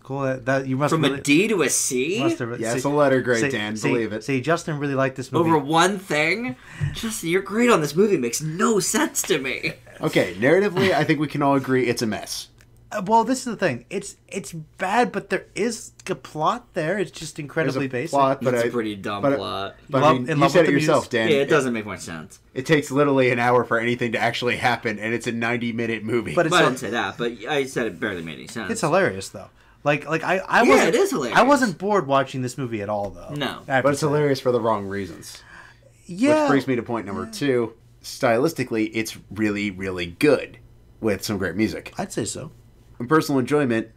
S3: That you must
S1: From
S3: really,
S1: a D to a C?
S2: Yeah, it's a letter grade, Dan. Believe it.
S3: See, Justin really liked this movie.
S1: Over one thing? Justin, your grade on this movie makes no sense to me.
S2: Okay, narratively, I think we can all agree it's a mess.
S3: Well, this is the thing. It's bad, but there is a plot there. It's just incredibly basic.
S2: Plot, but
S1: It's a pretty dumb plot.
S2: But I mean, you said it yourself, Dan.
S1: Yeah, it doesn't make much sense.
S2: It takes literally an hour for anything to actually happen, and it's a 90-minute movie.
S3: But
S1: I didn't say that, but I said it barely made any sense.
S3: It's hilarious, though. Like I
S1: Yeah,
S3: wasn't.
S1: it is hilarious.
S3: I wasn't bored watching this movie at all, though.
S1: No.
S2: But it's hilarious for the wrong reasons.
S3: Yeah.
S2: Which brings me to point number 2. Stylistically, it's really, really good with some great music.
S3: I'd say so.
S2: In personal enjoyment,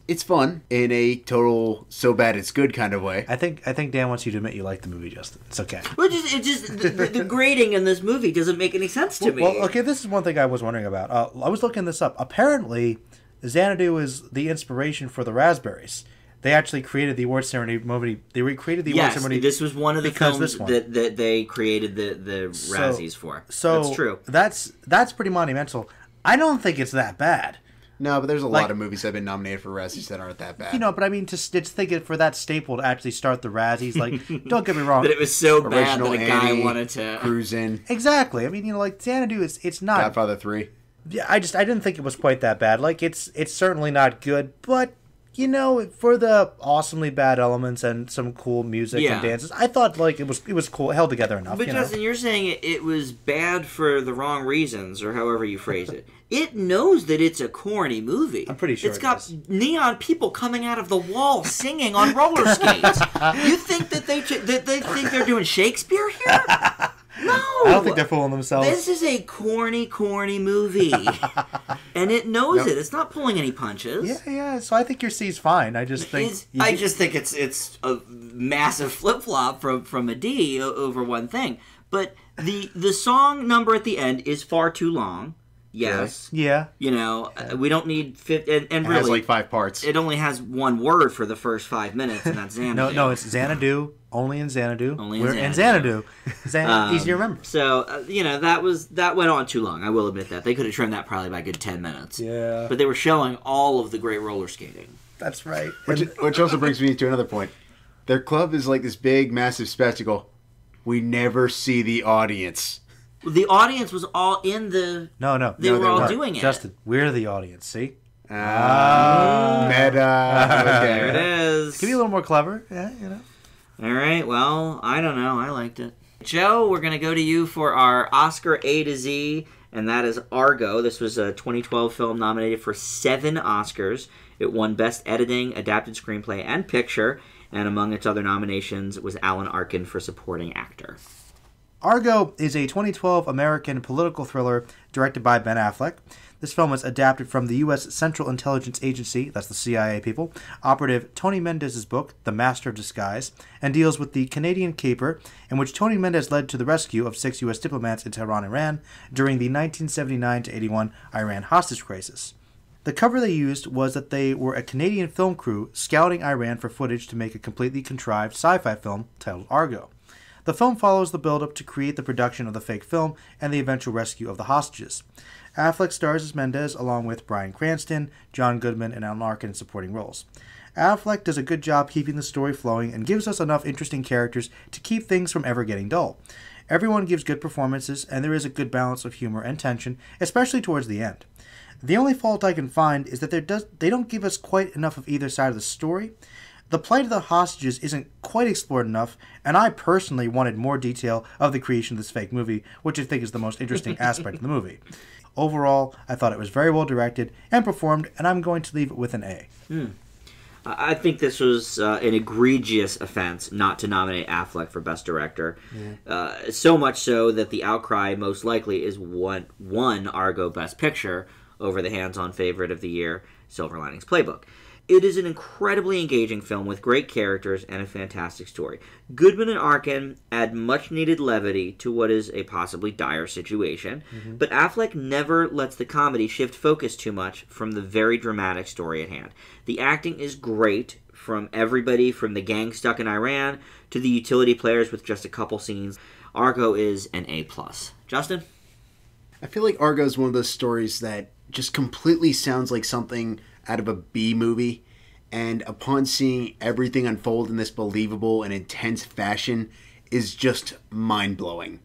S2: it's fun in a total so bad it's good kind of way.
S3: I think Dan wants you to admit you like the movie, Justin. It's okay.
S1: Well, the grading in this movie doesn't make any sense to me.
S3: Well, okay, this is one thing I was wondering about. I was looking this up. Apparently, Xanadu is the inspiration for the Raspberries. They actually created the award ceremony movie. They recreated the award ceremony.
S1: This was one of the films that they created the Razzies for.
S3: So
S1: that's true.
S3: That's pretty monumental. I don't think it's that bad.
S2: No, but there's a lot of movies that have been nominated for Razzies that aren't that bad.
S3: You know, but I mean, to think it for that staple to actually start the Razzies, like, don't get me wrong.
S1: That it was so bad
S2: Original
S1: that a guy
S2: Annie,
S1: wanted to
S2: cruise in.
S3: Exactly. I mean, you know, like Xanadu, it's not.
S2: Godfather 3.
S3: Yeah, I didn't think it was quite that bad. Like, it's certainly not good, but you know, for the awesomely bad elements and some cool music and dances, I thought like it was cool, held together enough.
S1: But Justin, you're saying it was bad for the wrong reasons, or however you phrase it. It knows that it's a corny movie.
S3: I'm pretty sure
S1: it's got neon people coming out of the wall singing on roller skates. You think that they think they're doing Shakespeare here? No,
S3: I don't think they're fooling themselves.
S1: This is a corny movie, and it knows it. It's not pulling any punches.
S3: Yeah. So I think your C's fine. I just think
S1: it's a massive flip flop from a D over one thing. But the song number at the end is far too long. Yes.
S3: Yeah.
S1: You know, we don't need and
S2: It
S1: really
S2: has like 5 parts.
S1: it only has one word for the first 5 minutes, and that's Xanadu.
S3: No, it's Xanadu. Only in Xanadu.
S1: We're in Xanadu.
S3: Easy to remember.
S1: So you know that went on too long. I will admit that they could have trimmed that probably by a good 10 minutes.
S3: Yeah.
S1: But they were showing all of the great roller skating.
S3: That's right.
S2: Which also brings me to another point. Their club is like this big, massive spectacle. We never see the audience.
S1: The audience was all in the.
S3: No.
S1: They were all doing it.
S3: Justin, we're the audience. See.
S2: Meta. Okay.
S1: There it is.
S3: Can be a little more clever. Yeah, you know.
S1: All right. Well, I don't know. I liked it. Joe, we're gonna go to you for our Oscar A to Z, and that is Argo. This was a 2012 film nominated for 7 Oscars. It won Best Editing, Adapted Screenplay, and Picture, and among its other nominations was Alan Arkin for Supporting Actor.
S3: Argo is a 2012 American political thriller directed by Ben Affleck. This film is adapted from the U.S. Central Intelligence Agency, that's the CIA people, operative Tony Mendez's book, The Master of Disguise, and deals with the Canadian caper in which Tony Mendez led to the rescue of 6 U.S. diplomats in Tehran, Iran, during the 1979-81 Iran hostage crisis. The cover they used was that they were a Canadian film crew scouting Iran for footage to make a completely contrived sci-fi film titled Argo. The film follows the build-up to create the production of the fake film and the eventual rescue of the hostages. Affleck stars as Mendez along with Bryan Cranston, John Goodman, and Alan Arkin in supporting roles. Affleck does a good job keeping the story flowing and gives us enough interesting characters to keep things from ever getting dull. Everyone gives good performances, and there is a good balance of humor and tension, especially towards the end. The only fault I can find is that they don't give us quite enough of either side of the story. The plight of the hostages isn't quite explored enough, and I personally wanted more detail of the creation of this fake movie, which I think is the most interesting aspect of the movie. Overall, I thought it was very well directed and performed, and I'm going to leave it with an A.
S1: I think this was an egregious offense not to nominate Affleck for Best Director. So much so that the outcry most likely is one Argo Best Picture over the hands-on favorite of the year, Silver Linings Playbook. It is an incredibly engaging film with great characters and a fantastic story. Goodman and Arkin add much-needed levity to what is a possibly dire situation, but Affleck never lets the comedy shift focus too much from the very dramatic story at hand. The acting is great from everybody from the gang stuck in Iran to the utility players with just a couple scenes. Argo is an A+. Justin?
S2: I feel like Argo is one of those stories that just completely sounds like something out of a B movie, and upon seeing everything unfold in this believable and intense fashion is just mind-blowing.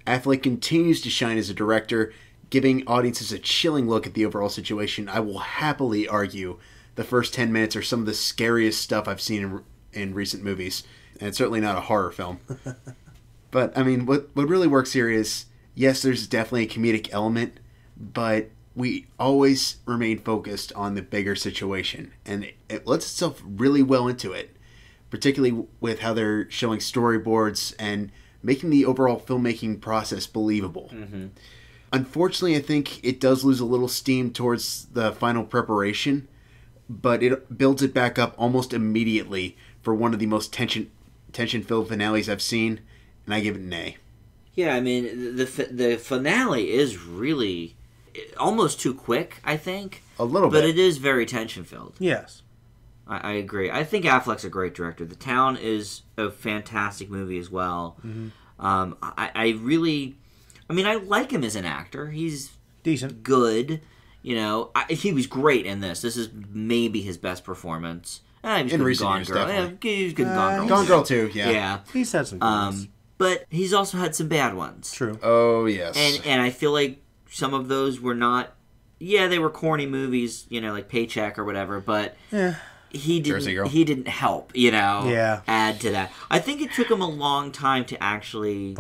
S2: Affleck continues to shine as a director, giving audiences a chilling look at the overall situation. I will happily argue the first 10 minutes are some of the scariest stuff I've seen in recent movies, and it's certainly not a horror film. But, I mean, what really works here is, yes, there's definitely a comedic element, but we always remain focused on the bigger situation, and it lets itself really well into it, particularly with how they're showing storyboards and making the overall filmmaking process believable. Unfortunately, I think it does lose a little steam towards the final preparation, but it builds it back up almost immediately for one of the most tension-filled finales I've seen, and I give it an A.
S1: Yeah, I mean, the finale is really almost too quick, I think.
S2: A little bit.
S1: But it is very tension-filled.
S3: Yes.
S1: I agree. I think Affleck's a great director. The Town is a fantastic movie as well. I really... I mean, I like him as an actor. He's
S3: decent.
S1: Good. You know, he was great in this. This is maybe his best performance. He was
S2: in
S1: good
S2: recent
S1: Gone
S2: years,
S1: Girl.
S2: definitely.
S1: Yeah, he was good in Gone Girl.
S2: Gone Girl too, yeah.
S1: Yeah.
S3: He's had some good ones.
S1: But he's also had some bad ones.
S3: True.
S2: Oh, yes.
S1: And I feel like some of those were not... Yeah, they were corny movies, you know, like Paycheck or whatever, but he didn't help, you know, add to that. I think it took him a long time to actually...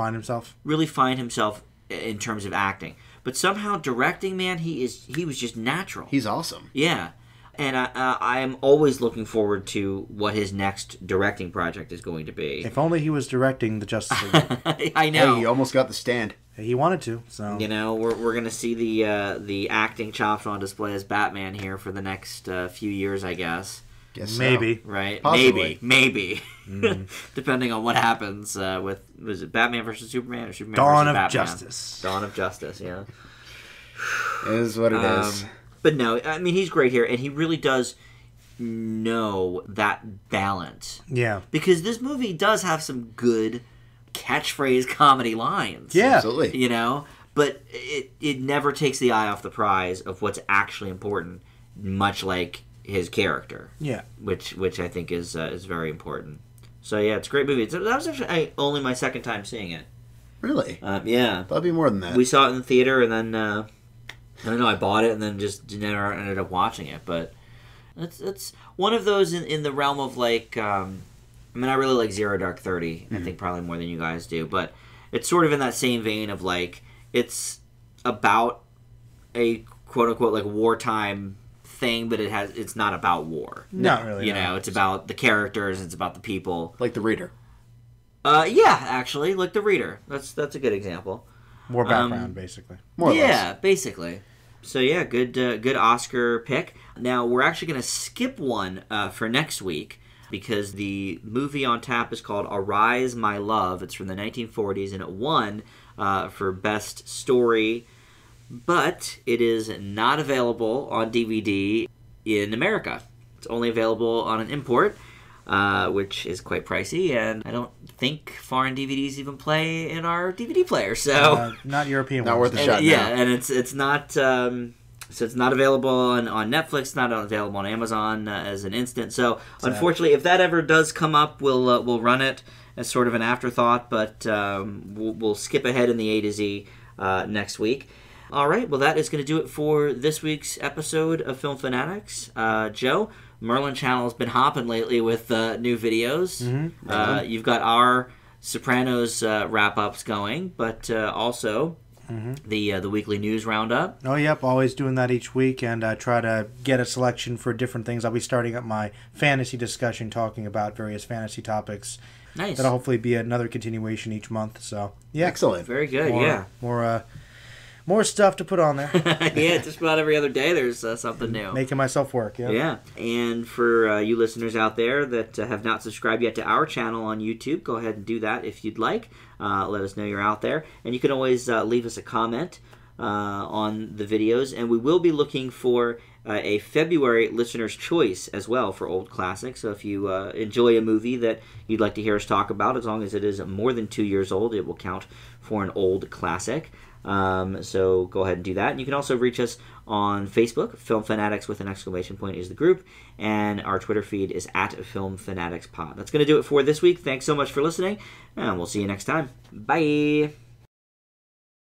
S1: Really find himself in terms of acting. But somehow directing, man, he was just natural.
S2: He's awesome.
S1: Yeah. And I'm always looking forward to what his next directing project is going to be.
S3: If only he was directing the Justice League.
S1: I know.
S2: Hey, he almost got the stand.
S3: He wanted to, so...
S1: You know, we're going to see the acting chops on display as Batman here for the next few years, I guess.
S2: Guess
S3: maybe.
S2: So.
S1: Right?
S2: Possibly.
S1: Maybe. Depending on what happens with... Was it Batman versus Superman or Superman
S3: Dawn
S1: versus
S3: of
S1: Batman?
S3: Justice.
S1: Dawn of Justice, yeah.
S2: It is what it is.
S1: But no, I mean, he's great here, and he really does know that balance.
S3: Yeah.
S1: Because this movie does have some good catchphrase comedy lines.
S3: Yeah.
S2: Absolutely.
S1: You know? But it never takes the eye off the prize of what's actually important, much like his character.
S3: Yeah.
S1: Which I think is very important. So yeah, it's a great movie. That was actually only my second time seeing it.
S2: Really?
S1: Yeah.
S2: Thought it'd be more than that.
S1: We saw it in the theater, and then I don't know. I bought it and then just never ended up watching it. But it's one of those in the realm of like. I mean, I really like Zero Dark 30. I think probably more than you guys do, but it's sort of in that same vein of like it's about a quote unquote like wartime thing, but it's not about war.
S3: Not really.
S1: You know, it's about the characters. It's about the people.
S2: Like The Reader.
S1: Yeah, actually, like The Reader. That's a good example.
S3: More background, basically.
S2: More or less.
S1: Yeah, basically. So yeah, good Oscar pick. Now we're actually going to skip one for next week because the movie on tap is called Arise, My Love. It's from the 1940s and it won for Best Story, but it is not available on DVD in America. It's only available on an import, which is quite pricey, and I don't think foreign DVDs even play in our DVD player. So
S3: not European.
S2: Not
S3: ones.
S2: worth a shot.
S1: Yeah, and it's not. So it's not available on Netflix, not available on Amazon as an instant. So unfortunately, if that ever does come up, we'll run it as sort of an afterthought, but we'll skip ahead in the A to Z next week. All right, well that is going to do it for this week's episode of Film Fanatics. Joe, Merlin Channel has been hopping lately with new videos.
S3: Mm-hmm.
S1: You've got our Sopranos wrap-ups going, but also... the weekly news roundup.
S3: Oh, yep, always doing that each week, and try to get a selection for different things. I'll be starting up my fantasy discussion, talking about various fantasy topics.
S1: Nice.
S3: That'll hopefully be another continuation each month. So, yeah.
S2: Excellent.
S1: Very good,
S3: More stuff to put on there.
S1: Yeah, just about every other day there's something new.
S3: Making myself work, yeah.
S1: Yeah, and for you listeners out there that have not subscribed yet to our channel on YouTube, go ahead and do that if you'd like. Let us know you're out there. And you can always leave us a comment on the videos. And we will be looking for a February listener's choice as well for old classics. So if you enjoy a movie that you'd like to hear us talk about, as long as it is more than 2 years old, it will count for an old classic. So go ahead and do that. And you can also reach us on Facebook. Film Fanatics with an exclamation point is the group. And our Twitter feed is @FilmFanaticsPod. That's going to do it for this week. Thanks so much for listening. And we'll see you next time. Bye.